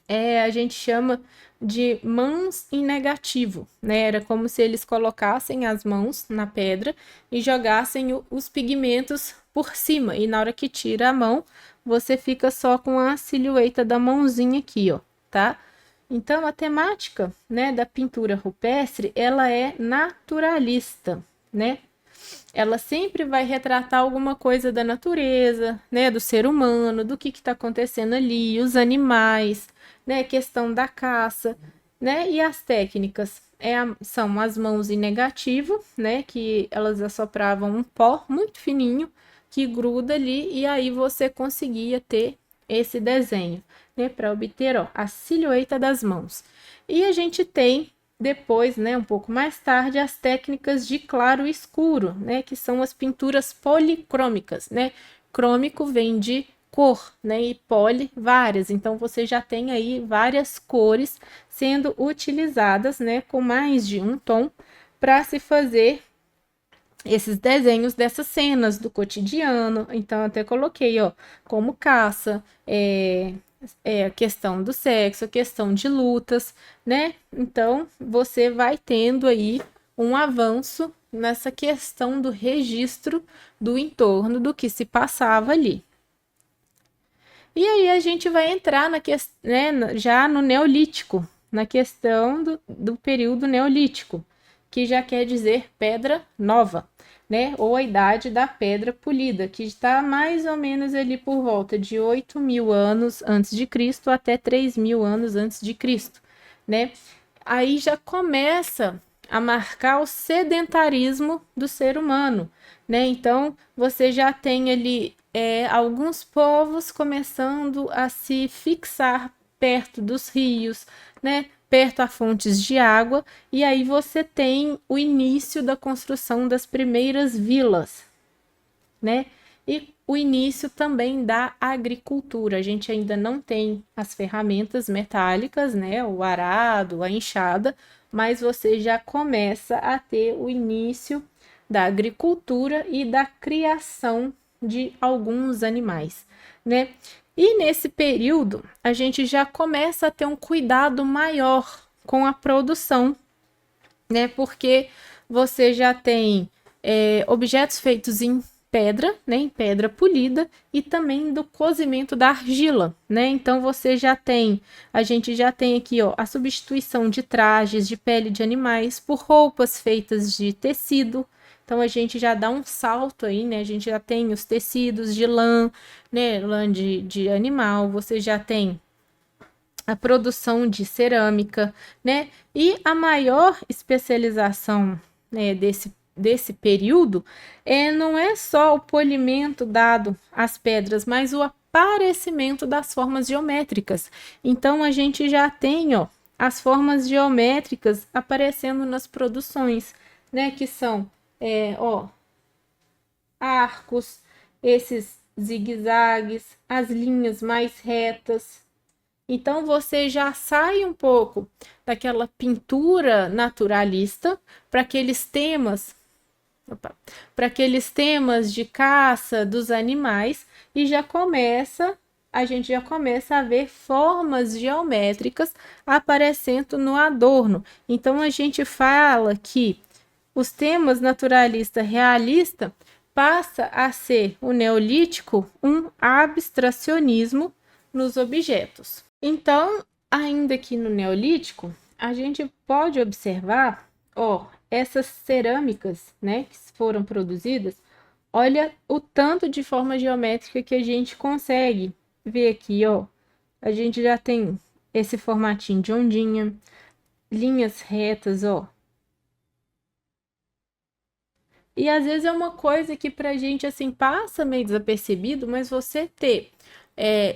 a gente chama de mãos em negativo, né? Era como se eles colocassem as mãos na pedra e jogassem os pigmentos por cima. E na hora que tira a mão, você fica só com a silhueta da mãozinha aqui, ó, tá? Então, a temática, né, da pintura rupestre, ela é naturalista, né? Ela sempre vai retratar alguma coisa da natureza, né, do ser humano, do que está acontecendo ali, os animais, né, questão da caça, né, e as técnicas são as mãos em negativo, né, que elas assopravam um pó muito fininho que gruda ali e aí você conseguia ter esse desenho, né, para obter, ó, a silhueta das mãos. E a gente tem depois, né, um pouco mais tarde, as técnicas de claro e escuro, né, que são as pinturas policrômicas, né? Crômico vem de cor, né, e poli, várias. Então você já tem aí várias cores sendo utilizadas, né, com mais de um tom para se fazer esses desenhos dessas cenas do cotidiano. Então, até coloquei, ó, como caça, a questão do sexo, a questão de lutas, né? Então, você vai tendo aí um avanço nessa questão do registro do entorno do que se passava ali. E aí a gente vai entrar né, já no Neolítico, na questão do período Neolítico, que já quer dizer pedra nova, né? Ou a idade da pedra polida, que está mais ou menos ali por volta de 8.000 anos antes de Cristo até 3.000 anos antes de Cristo, né? Aí já começa a marcar o sedentarismo do ser humano, né? Então você já tem ali alguns povos começando a se fixar perto dos rios, né? Perto a fontes de água, e aí você tem o início da construção das primeiras vilas, né? E o início também da agricultura. A gente ainda não tem as ferramentas metálicas, né? O arado, a enxada, mas você já começa a ter o início da agricultura e da criação de alguns animais, né? E nesse período, a gente já começa a ter um cuidado maior com a produção, né? Porque você já tem objetos feitos em pedra, né? Em pedra polida e também do cozimento da argila, né? Então a gente já tem aqui, ó, a substituição de trajes de pele de animais por roupas feitas de tecido. Então a gente já dá um salto aí, né? A gente já tem os tecidos de lã, né? Lã de animal, você já tem a produção de cerâmica, né? E a maior especialização, né, desse período não é só o polimento dado às pedras, mas o aparecimento das formas geométricas. Então a gente já tem, ó, as formas geométricas aparecendo nas produções, né? Que são, ó, arcos, esses zigue-zagues, as linhas mais retas. Então você já sai um pouco daquela pintura naturalista para aqueles temas, para aqueles temas de caça dos animais e a gente já começa a ver formas geométricas aparecendo no adorno. Então a gente fala que os temas naturalista realista passa a ser o neolítico um abstracionismo nos objetos. Então, ainda aqui no Neolítico, a gente pode observar, ó, essas cerâmicas, né, que foram produzidas. Olha o tanto de forma geométrica que a gente consegue ver aqui, ó. A gente já tem esse formatinho de ondinha, linhas retas, ó. E às vezes é uma coisa que pra gente assim passa meio desapercebido, mas você ter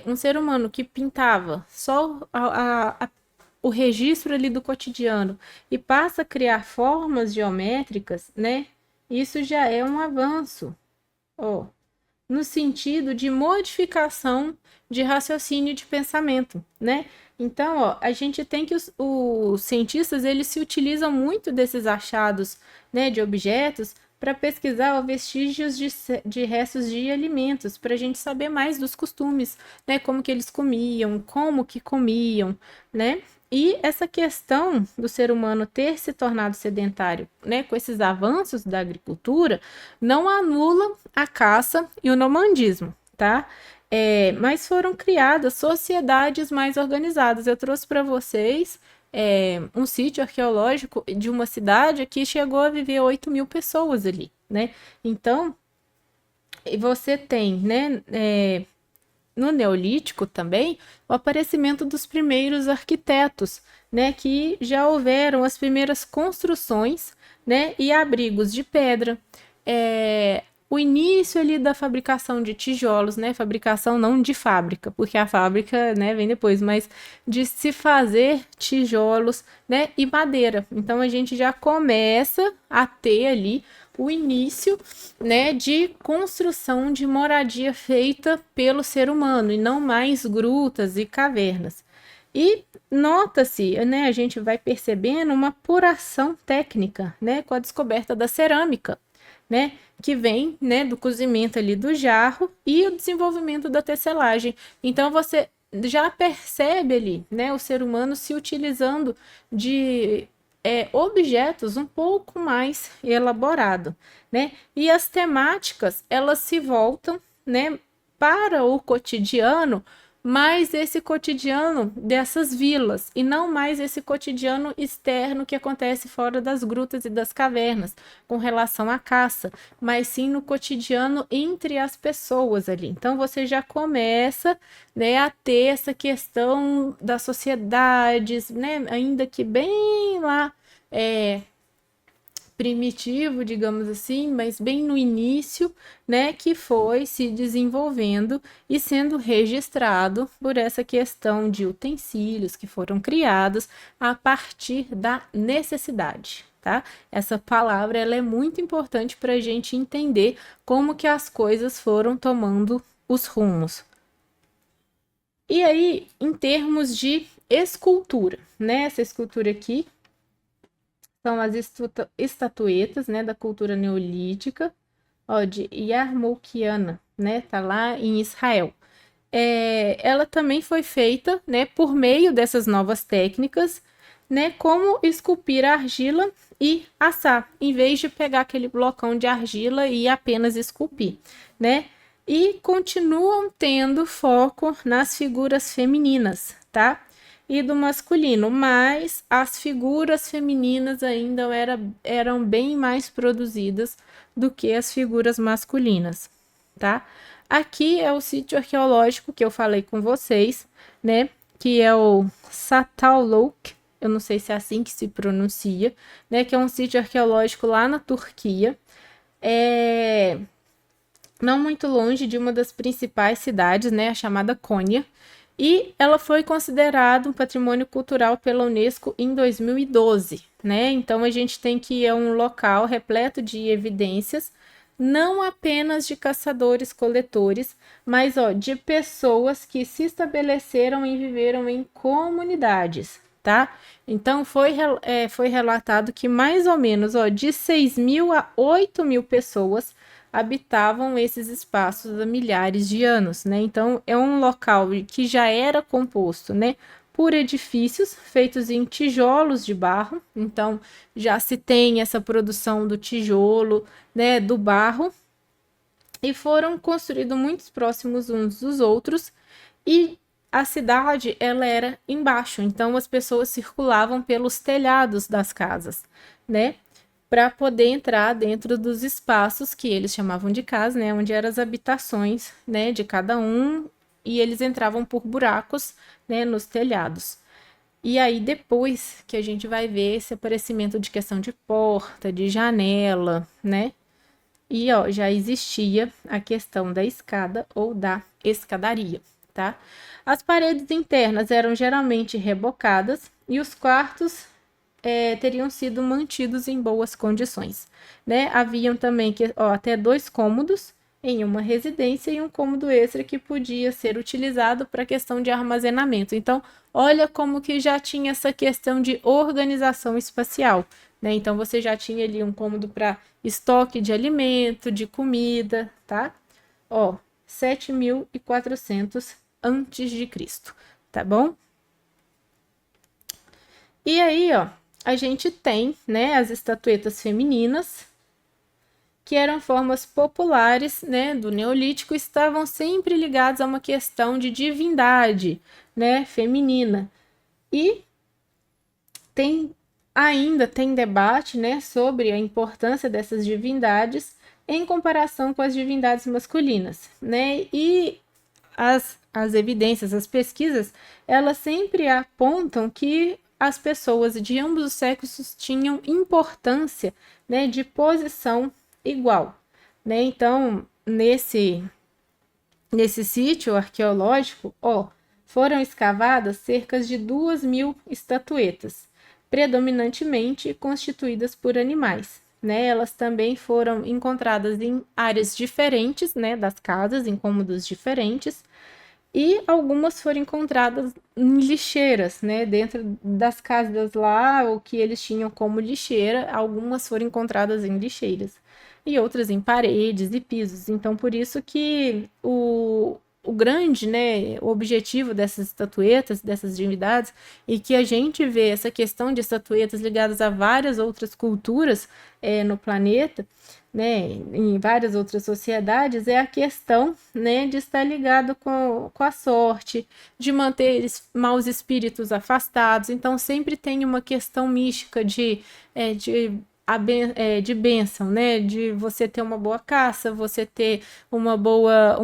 um ser humano que pintava só o registro ali do cotidiano e passa a criar formas geométricas, né? Isso já é um avanço, ó, no sentido de modificação de raciocínio de pensamento, né? Então, ó, a gente tem que os cientistas eles se utilizam muito desses achados, né, de objetos para pesquisar vestígios de restos de alimentos, para a gente saber mais dos costumes, né, como que eles comiam, como que comiam, né? E essa questão do ser humano ter se tornado sedentário, né, com esses avanços da agricultura, não anula a caça e o nomandismo, tá? Mas foram criadas sociedades mais organizadas. Eu trouxe para vocês um sítio arqueológico de uma cidade que chegou a viver 8.000 pessoas ali, né? Então, você tem, né, no Neolítico também, o aparecimento dos primeiros arquitetos, né, que já houveram as primeiras construções, né, e abrigos de pedra, o início ali da fabricação de tijolos, né, fabricação não de fábrica, porque a fábrica, né, vem depois, mas de se fazer tijolos, né, e madeira. Então a gente já começa a ter ali o início, né, de construção de moradia feita pelo ser humano e não mais grutas e cavernas. E nota-se, né, a gente vai percebendo uma apuração técnica, né, com a descoberta da cerâmica, né, que vem, né, do cozimento ali do jarro e o desenvolvimento da tecelagem. Então você já percebe ali, né, o ser humano se utilizando de objetos um pouco mais elaborado, né? E as temáticas elas se voltam, né, para o cotidiano, mais esse cotidiano dessas vilas e não mais esse cotidiano externo que acontece fora das grutas e das cavernas com relação à caça, mas sim no cotidiano entre as pessoas ali. Então você já começa, né, a ter essa questão das sociedades, né, ainda que bem lá primitivo, digamos assim, mas bem no início, né, que foi se desenvolvendo e sendo registrado por essa questão de utensílios que foram criados a partir da necessidade, tá? Essa palavra ela é muito importante para a gente entender como que as coisas foram tomando os rumos. E aí, em termos de escultura, né? Essa escultura aqui são as estatuetas, né, da cultura neolítica, ó, de Yarmoukhiana, né? Tá lá em Israel. Ela também foi feita, né, por meio dessas novas técnicas, né, como esculpir a argila e assar, em vez de pegar aquele blocão de argila e apenas esculpir, né? E continuam tendo foco nas figuras femininas, tá? E do masculino, mas as figuras femininas ainda eram bem mais produzidas do que as figuras masculinas, tá? Aqui é o sítio arqueológico que eu falei com vocês, né? Que é o Çatalhöyük, eu não sei se é assim que se pronuncia, né? Que é um sítio arqueológico lá na Turquia. Não muito longe de uma das principais cidades, né? A chamada Konya. E ela foi considerada um patrimônio cultural pela Unesco em 2012, né? Então a gente tem que ir a um local repleto de evidências, não apenas de caçadores-coletores, mas de pessoas que se estabeleceram e viveram em comunidades, tá? Então foi relatado que mais ou menos de 6.000 a 8.000 pessoas habitavam esses espaços há milhares de anos, né? Então é um local que já era composto, né, por edifícios feitos em tijolos de barro. Então já se tem essa produção do tijolo, né, do barro, e foram construídos muito próximos uns dos outros, e a cidade ela era embaixo, então as pessoas circulavam pelos telhados das casas, né? Para poder entrar dentro dos espaços que eles chamavam de casa, né? Onde eram as habitações, né, de cada um, e eles entravam por buracos, né, nos telhados. E aí depois que a gente vai ver esse aparecimento de questão de porta, de janela, né? E já existia a questão da escada ou da escadaria, tá? As paredes internas eram geralmente rebocadas e os quartos teriam sido mantidos em boas condições, né? Haviam também até 2 cômodos em uma residência e um cômodo extra que podia ser utilizado para questão de armazenamento. Então, olha como que já tinha essa questão de organização espacial, né? Então, você já tinha ali um cômodo para estoque de alimento, de comida, tá? 7.400 antes de Cristo, tá bom? E aí, a gente tem, né, as estatuetas femininas, que eram formas populares, né, do Neolítico, estavam sempre ligadas a uma questão de divindade, né, feminina. E ainda tem debate, né, sobre a importância dessas divindades em comparação com as divindades masculinas, né? E as evidências, as pesquisas, elas sempre apontam que as pessoas de ambos os sexos tinham importância, né, de posição igual, né? Então, nesse sítio arqueológico, foram escavadas cerca de 2.000 estatuetas, predominantemente constituídas por animais, né? Elas também foram encontradas em áreas diferentes, né, das casas, em cômodos diferentes, e algumas foram encontradas em lixeiras, né, dentro das casas lá, o que eles tinham como lixeira, algumas foram encontradas em lixeiras e outras em paredes e pisos. Então, por isso que o grande, né, o objetivo dessas estatuetas, dessas divindades, e que a gente vê essa questão de estatuetas ligadas a várias outras culturas no planeta, né, em várias outras sociedades, é a questão, né, de estar ligado com a sorte, de manter maus espíritos afastados. Então, sempre tem uma questão mística de bênção, né? De você ter uma boa caça, você ter um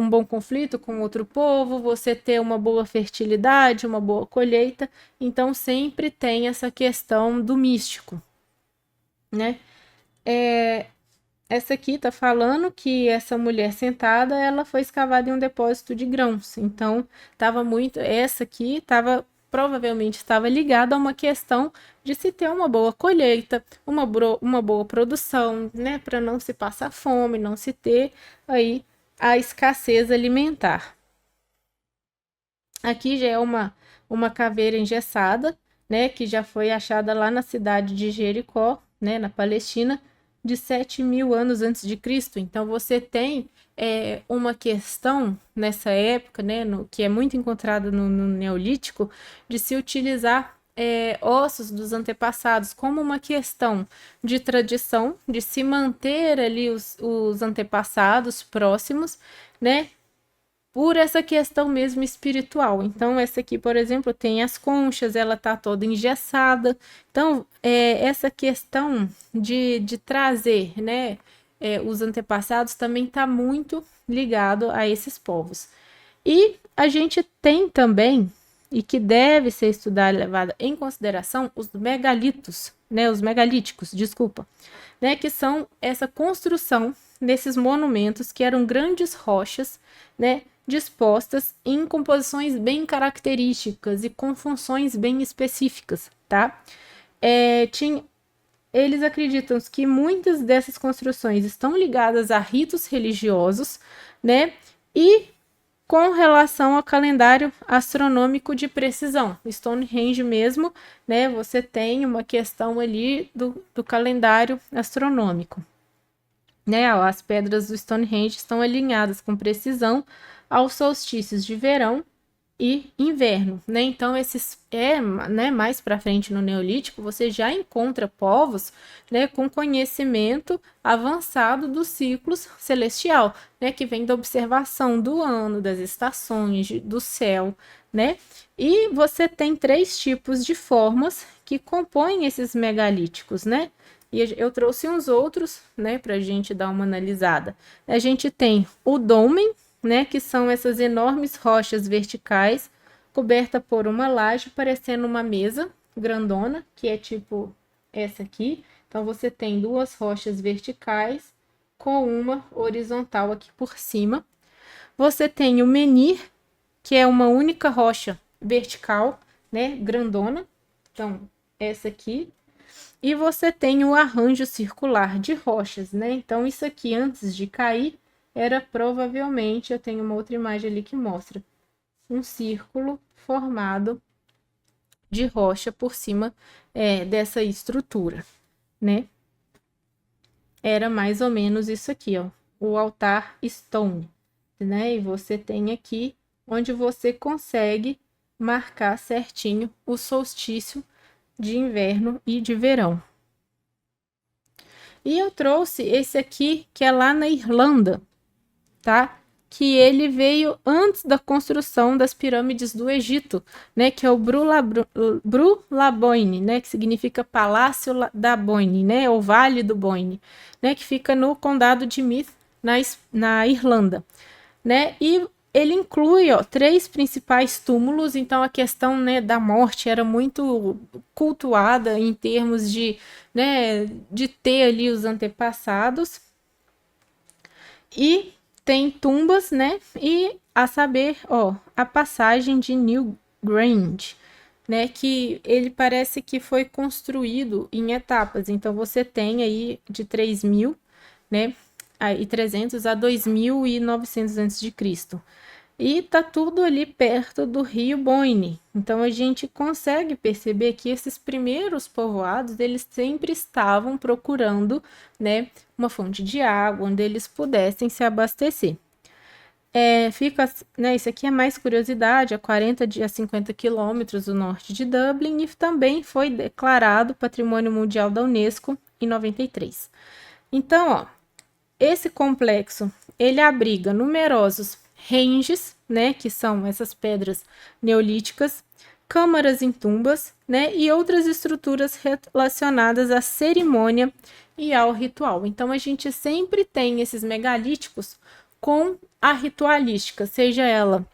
bom conflito com outro povo, você ter uma boa fertilidade, uma boa colheita. Então, sempre tem essa questão do místico, né? Essa aqui tá falando que essa mulher sentada, ela foi escavada em um depósito de grãos. Então, essa aqui provavelmente estava ligada a uma questão de se ter uma boa colheita, uma boa produção, né, para não se passar fome, não se ter aí a escassez alimentar. Aqui já é uma caveira engessada, né, que já foi achada lá na cidade de Jericó, né, na Palestina, de 7.000 anos antes de Cristo. Então você tem uma questão nessa época, né, que é muito encontrada no Neolítico, de se utilizar ossos dos antepassados como uma questão de tradição, de se manter ali os antepassados próximos, né, por essa questão mesmo espiritual. Então, essa aqui, por exemplo, tem as conchas, ela tá toda engessada. Então, essa questão de trazer, né, os antepassados também está muito ligado a esses povos. E a gente tem também, e que deve ser estudado e levado em consideração, os megalitos, né, os megalíticos, desculpa, né, que são essa construção desses monumentos que eram grandes rochas, né, dispostas em composições bem características e com funções bem específicas, tá? Eles acreditam que muitas dessas construções estão ligadas a ritos religiosos, né? E com relação ao calendário astronômico de precisão, Stonehenge mesmo, né? Você tem uma questão ali do calendário astronômico, né? As pedras do Stonehenge estão alinhadas com precisão aos solstícios de verão e inverno, né? Então né, mais para frente no Neolítico, você já encontra povos, né, com conhecimento avançado dos ciclos celestial, né, que vem da observação do ano, das estações, do céu, né? E você tem 3 tipos de formas que compõem esses megalíticos, né? E eu trouxe uns outros, né, para a gente dar uma analisada. A gente tem o dolmen, né, que são essas enormes rochas verticais coberta por uma laje parecendo uma mesa grandona, que é tipo essa aqui. Então você tem 2 rochas verticais com uma horizontal aqui por cima. Você tem o menhir, que é uma única rocha vertical, né, grandona. Então essa aqui. E você tem o arranjo circular de rochas, né? Então isso aqui antes de cair era provavelmente, eu tenho uma outra imagem ali que mostra um círculo formado de rocha por cima dessa estrutura, né? Era mais ou menos isso aqui, ó, o altar stone, né? E você tem aqui onde você consegue marcar certinho o solstício de inverno e de verão. E eu trouxe esse aqui que é lá na Irlanda, tá? Que ele veio antes da construção das pirâmides do Egito, né? Que é o Brú-Laboine, né? Que significa Palácio da Boyne, né? Ou Vale do Boyne, né? Que fica no condado de Meath, na Irlanda, né? E ele inclui, ó, 3 principais túmulos, então a questão, né, da morte era muito cultuada em termos de, né, de ter ali os antepassados. E tem tumbas, né? E a saber, ó, a passagem de Newgrange, né? Que ele parece que foi construído em etapas. Então você tem aí de 3.000, né? Aí 300 a 2.900 a.C. E tá tudo ali perto do rio Boyne. Então a gente consegue perceber que esses primeiros povoados, eles sempre estavam procurando, né, uma fonte de água onde eles pudessem se abastecer. Fica, né, isso aqui é mais curiosidade, a 40 a 50 quilômetros do norte de Dublin e também foi declarado Patrimônio Mundial da Unesco em 93. Então, ó, esse complexo, ele abriga numerosos ranges, né, que são essas pedras neolíticas, câmaras em tumbas, né, e outras estruturas relacionadas à cerimônia e ao ritual. Então a gente sempre tem esses megalíticos com a ritualística, seja ela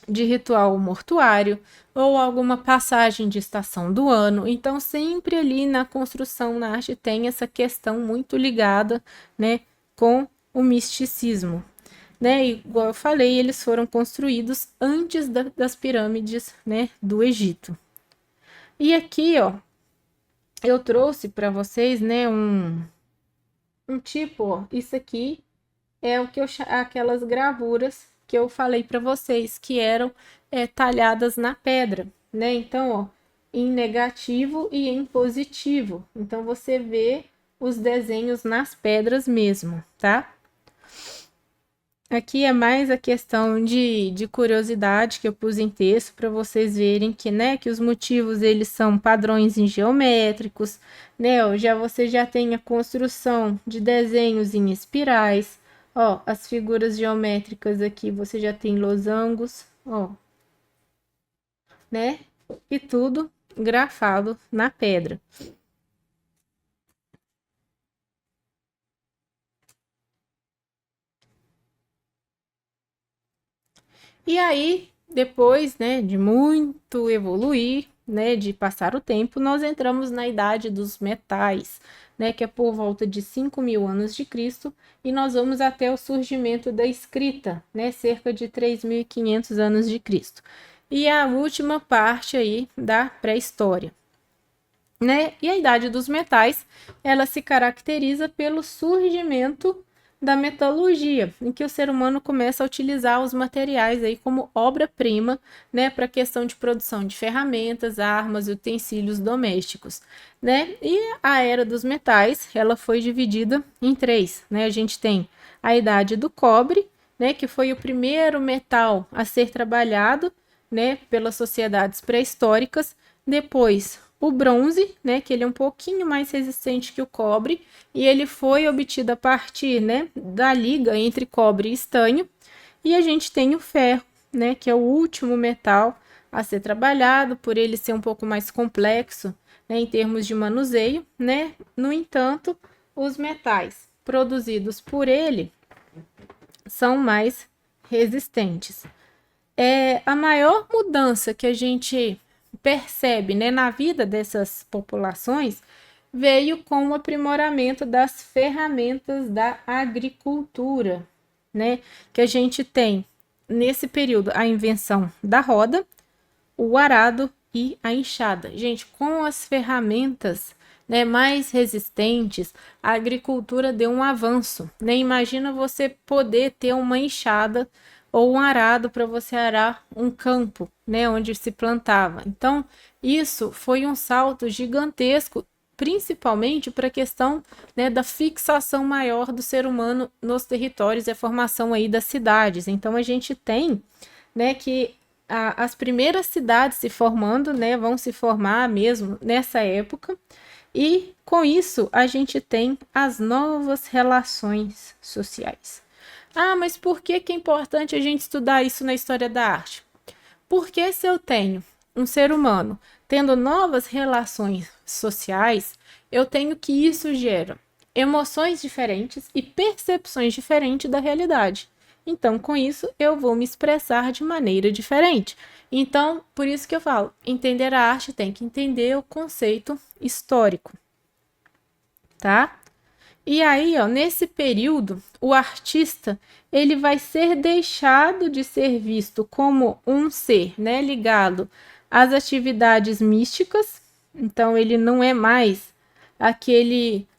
de ritual mortuário ou alguma passagem de estação do ano. Então, sempre ali na construção, na arte, tem essa questão muito ligada, né, com o misticismo. Né? Igual eu falei, eles foram construídos antes das pirâmides, né, do Egito. E aqui, ó, eu trouxe para vocês, né, um tipo, ó, isso aqui é o que aquelas gravuras que eu falei para vocês, que eram talhadas na pedra, né? Então, ó, em negativo e em positivo. Então, você vê os desenhos nas pedras mesmo, tá? Aqui é mais a questão de curiosidade que eu pus em texto para vocês verem que, né, que os motivos eles são padrões geométricos, né? Ó, você já tem a construção de desenhos em espirais, ó, as figuras geométricas aqui você já tem losangos, ó, né? E tudo grafado na pedra. E aí, depois, né, de muito evoluir, né, de passar o tempo, nós entramos na idade dos metais, né, que é por volta de 5.000 anos de Cristo, e nós vamos até o surgimento da escrita, né, cerca de 3.500 anos de Cristo. E a última parte aí da pré-história, né? E a idade dos metais, ela se caracteriza pelo surgimento da metalurgia, em que o ser humano começa a utilizar os materiais aí como obra-prima, né, para a questão de produção de ferramentas, armas e utensílios domésticos, né? E a era dos metais, ela foi dividida em três, né? A gente tem a idade do cobre, né, que foi o primeiro metal a ser trabalhado, né, pelas sociedades pré-históricas. Depois, o bronze, né, que ele é um pouquinho mais resistente que o cobre, e ele foi obtido a partir, né, da liga entre cobre e estanho. E a gente tem o ferro, né, que é o último metal a ser trabalhado, por ele ser um pouco mais complexo, né, em termos de manuseio, né? No entanto, os metais produzidos por ele são mais resistentes. A maior mudança que a gente percebe, né, na vida dessas populações veio com o aprimoramento das ferramentas da agricultura, né? Que a gente tem nesse período a invenção da roda, o arado e a enxada. Gente, com as ferramentas, né, mais resistentes, a agricultura deu um avanço, né? Imagina você poder ter uma enxada ou um arado para você arar um campo, né, onde se plantava. Então, isso foi um salto gigantesco, principalmente para a questão, né, da fixação maior do ser humano nos territórios e a formação aí das cidades. Então, a gente tem, né, que as primeiras cidades se formando, né, vão se formar mesmo nessa época, e com isso a gente tem as novas relações sociais. Ah, mas por que é importante a gente estudar isso na história da arte? Porque se eu tenho um ser humano tendo novas relações sociais, eu tenho que isso gera emoções diferentes e percepções diferentes da realidade. Então, com isso, eu vou me expressar de maneira diferente. Então, por isso que eu falo, entender a arte tem que entender o conceito histórico, tá? E aí, ó, nesse período, o artista ele vai ser deixado de ser visto como um ser, né, ligado às atividades místicas. Então, ele não é mais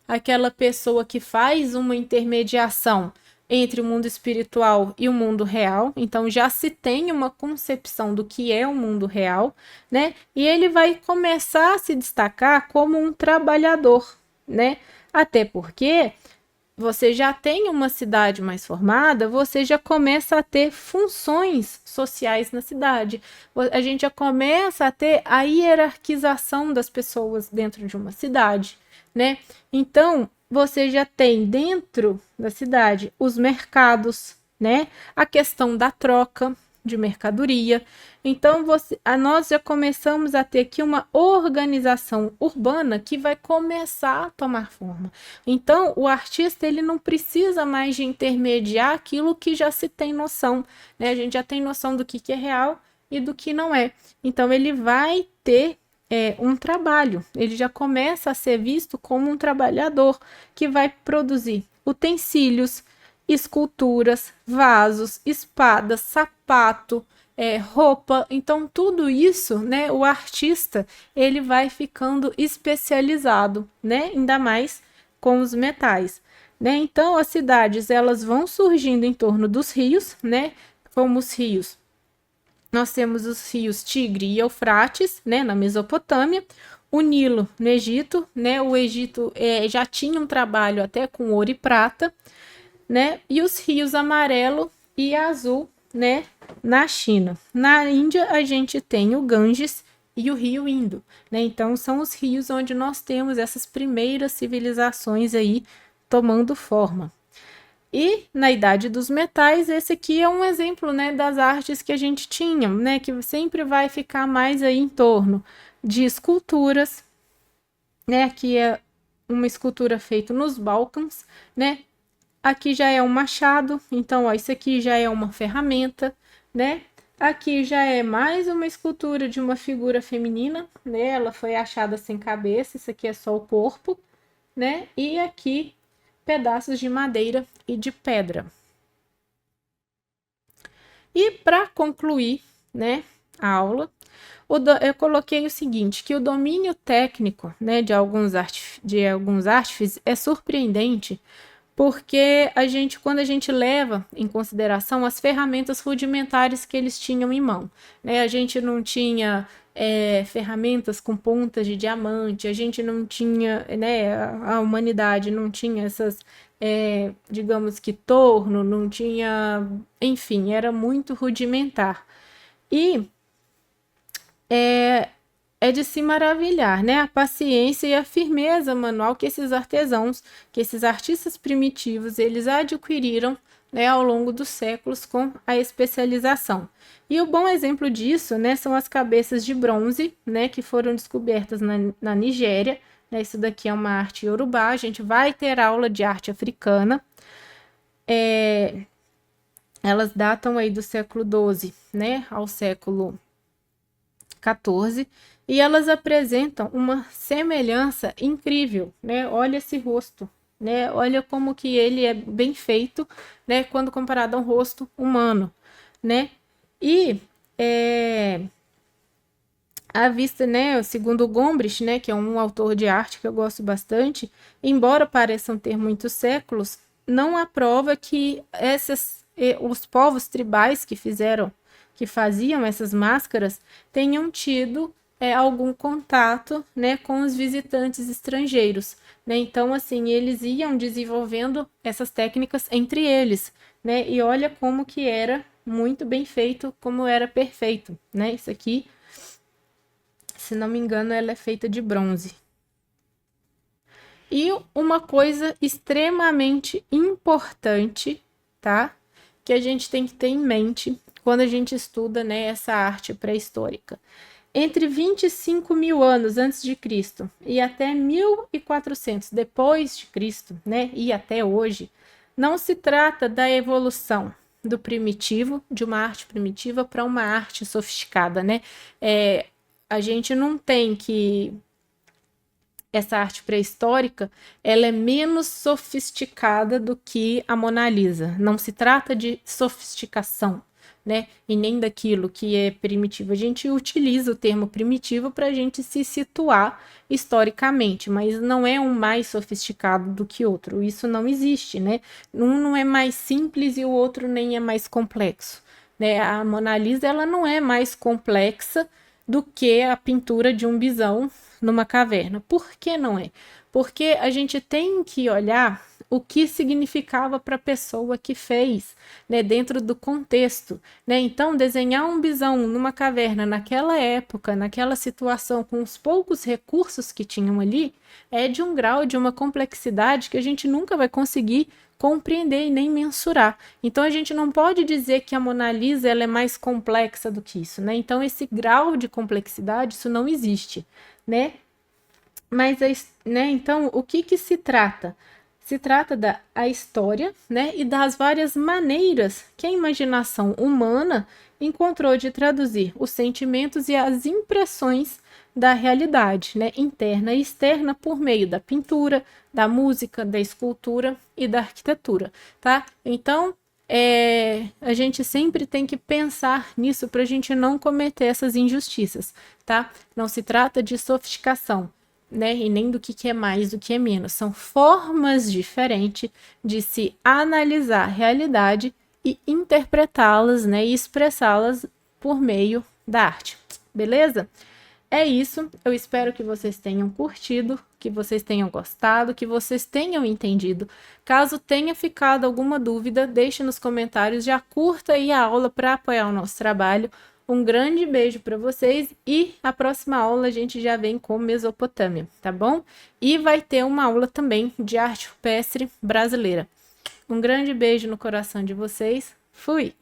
aquela pessoa que faz uma intermediação entre o mundo espiritual e o mundo real. Então, já se tem uma concepção do que é o mundo real, né? E ele vai começar a se destacar como um trabalhador, né? Até porque você já tem uma cidade mais formada, você já começa a ter funções sociais na cidade. A gente já começa a ter a hierarquização das pessoas dentro de uma cidade, né? Então, você já tem dentro da cidade os mercados, né? A questão da troca de mercadoria. Então, nós já começamos a ter aqui uma organização urbana que vai começar a tomar forma. Então, o artista ele não precisa mais de intermediar aquilo que já se tem noção, né? A gente já tem noção do que é real e do que não é. Então, ele vai ter um trabalho, ele já começa a ser visto como um trabalhador que vai produzir utensílios, esculturas, vasos, espadas, sapato, roupa. Então, tudo isso, né, o artista, ele vai ficando especializado, né, ainda mais com os metais, né? Então, as cidades, elas vão surgindo em torno dos rios, né, como os rios. Nós temos os rios Tigre e Eufrates, né, na Mesopotâmia, o Nilo no Egito, né? O Egito já tinha um trabalho até com ouro e prata, né? E os rios amarelo e azul, né? Na China. Na Índia, a gente tem o Ganges e o rio Indo, né? Então, são os rios onde nós temos essas primeiras civilizações aí tomando forma. E na Idade dos Metais, esse aqui é um exemplo, né, das artes que a gente tinha, né, que sempre vai ficar mais aí em torno de esculturas, né, aqui é uma escultura feita nos Balcãs, né, aqui já é um machado, então, ó, isso aqui já é uma ferramenta, né, aqui já é mais uma escultura de uma figura feminina, né, ela foi achada sem cabeça, isso aqui é só o corpo, né, e aqui pedaços de madeira e de pedra. E para concluir, né, a aula, eu coloquei o seguinte, que o domínio técnico, né, de alguns artífices é surpreendente, porque quando a gente leva em consideração as ferramentas rudimentares que eles tinham em mão, né, a gente não tinha ferramentas com pontas de diamante, a gente não tinha, né, a humanidade não tinha essas, digamos que torno, não tinha, enfim, era muito rudimentar. E é de se maravilhar, né? A paciência e a firmeza manual que esses artesãos, que esses artistas primitivos, eles adquiriram, né, ao longo dos séculos com a especialização. E o bom exemplo disso, né, são as cabeças de bronze, né, que foram descobertas na Nigéria, né? Isso daqui é uma arte iorubá, a gente vai ter aula de arte africana. Elas datam aí do século XII, né, ao século XIV, e elas apresentam uma semelhança incrível, né? Olha esse rosto, né? Olha como que ele é bem feito, né? Quando comparado a um rosto humano, né? E à vista, né? Segundo o Gombrich, né? Que é um autor de arte que eu gosto bastante, embora pareçam ter muitos séculos, não há prova que os povos tribais que faziam essas máscaras tenham tido algum contato, né, com os visitantes estrangeiros, né? Então, assim, eles iam desenvolvendo essas técnicas entre eles, né? E olha como que era muito bem feito, como era perfeito, né? Isso aqui, se não me engano, ela é feita de bronze. E uma coisa extremamente importante, tá? Que a gente tem que ter em mente quando a gente estuda, né, essa arte pré-histórica. Entre 25 mil anos antes de Cristo e até 1400 depois de Cristo, né, e até hoje, não se trata da evolução do primitivo, de uma arte primitiva para uma arte sofisticada, né? A gente não tem que essa arte pré-histórica, ela é menos sofisticada do que a Mona Lisa. Não se trata de sofisticação, né? E nem daquilo que é primitivo. A gente utiliza o termo primitivo para a gente se situar historicamente, mas não é um mais sofisticado do que outro. Isso não existe, né? Um não é mais simples e o outro nem é mais complexo, né? A Mona Lisa, ela não é mais complexa do que a pintura de um bisão numa caverna. Por que não é? Porque a gente tem que olhar o que significava para a pessoa que fez, né, dentro do contexto, né? Então, desenhar um bisão numa caverna naquela época, naquela situação, com os poucos recursos que tinham ali, é de um grau, de uma complexidade que a gente nunca vai conseguir compreender e nem mensurar. Então, a gente não pode dizer que a Mona Lisa ela é mais complexa do que isso, né? Então, esse grau de complexidade, isso não existe, né? Mas, né, então, o que se trata? Se trata da história, né, e das várias maneiras que a imaginação humana encontrou de traduzir os sentimentos e as impressões da realidade, né, interna e externa por meio da pintura, da música, da escultura e da arquitetura, tá? Então, a gente sempre tem que pensar nisso para a gente não cometer essas injustiças, tá? Não se trata de sofisticação, né? E nem do que é mais, do que é menos. São formas diferentes de se analisar a realidade e interpretá-las, né? E expressá-las por meio da arte, beleza? É isso, eu espero que vocês tenham curtido, que vocês tenham gostado, que vocês tenham entendido. Caso tenha ficado alguma dúvida, deixe nos comentários, já curta aí a aula para apoiar o nosso trabalho. Um grande beijo para vocês e a próxima aula a gente já vem com Mesopotâmia, tá bom? E vai ter uma aula também de arte rupestre brasileira. Um grande beijo no coração de vocês. Fui!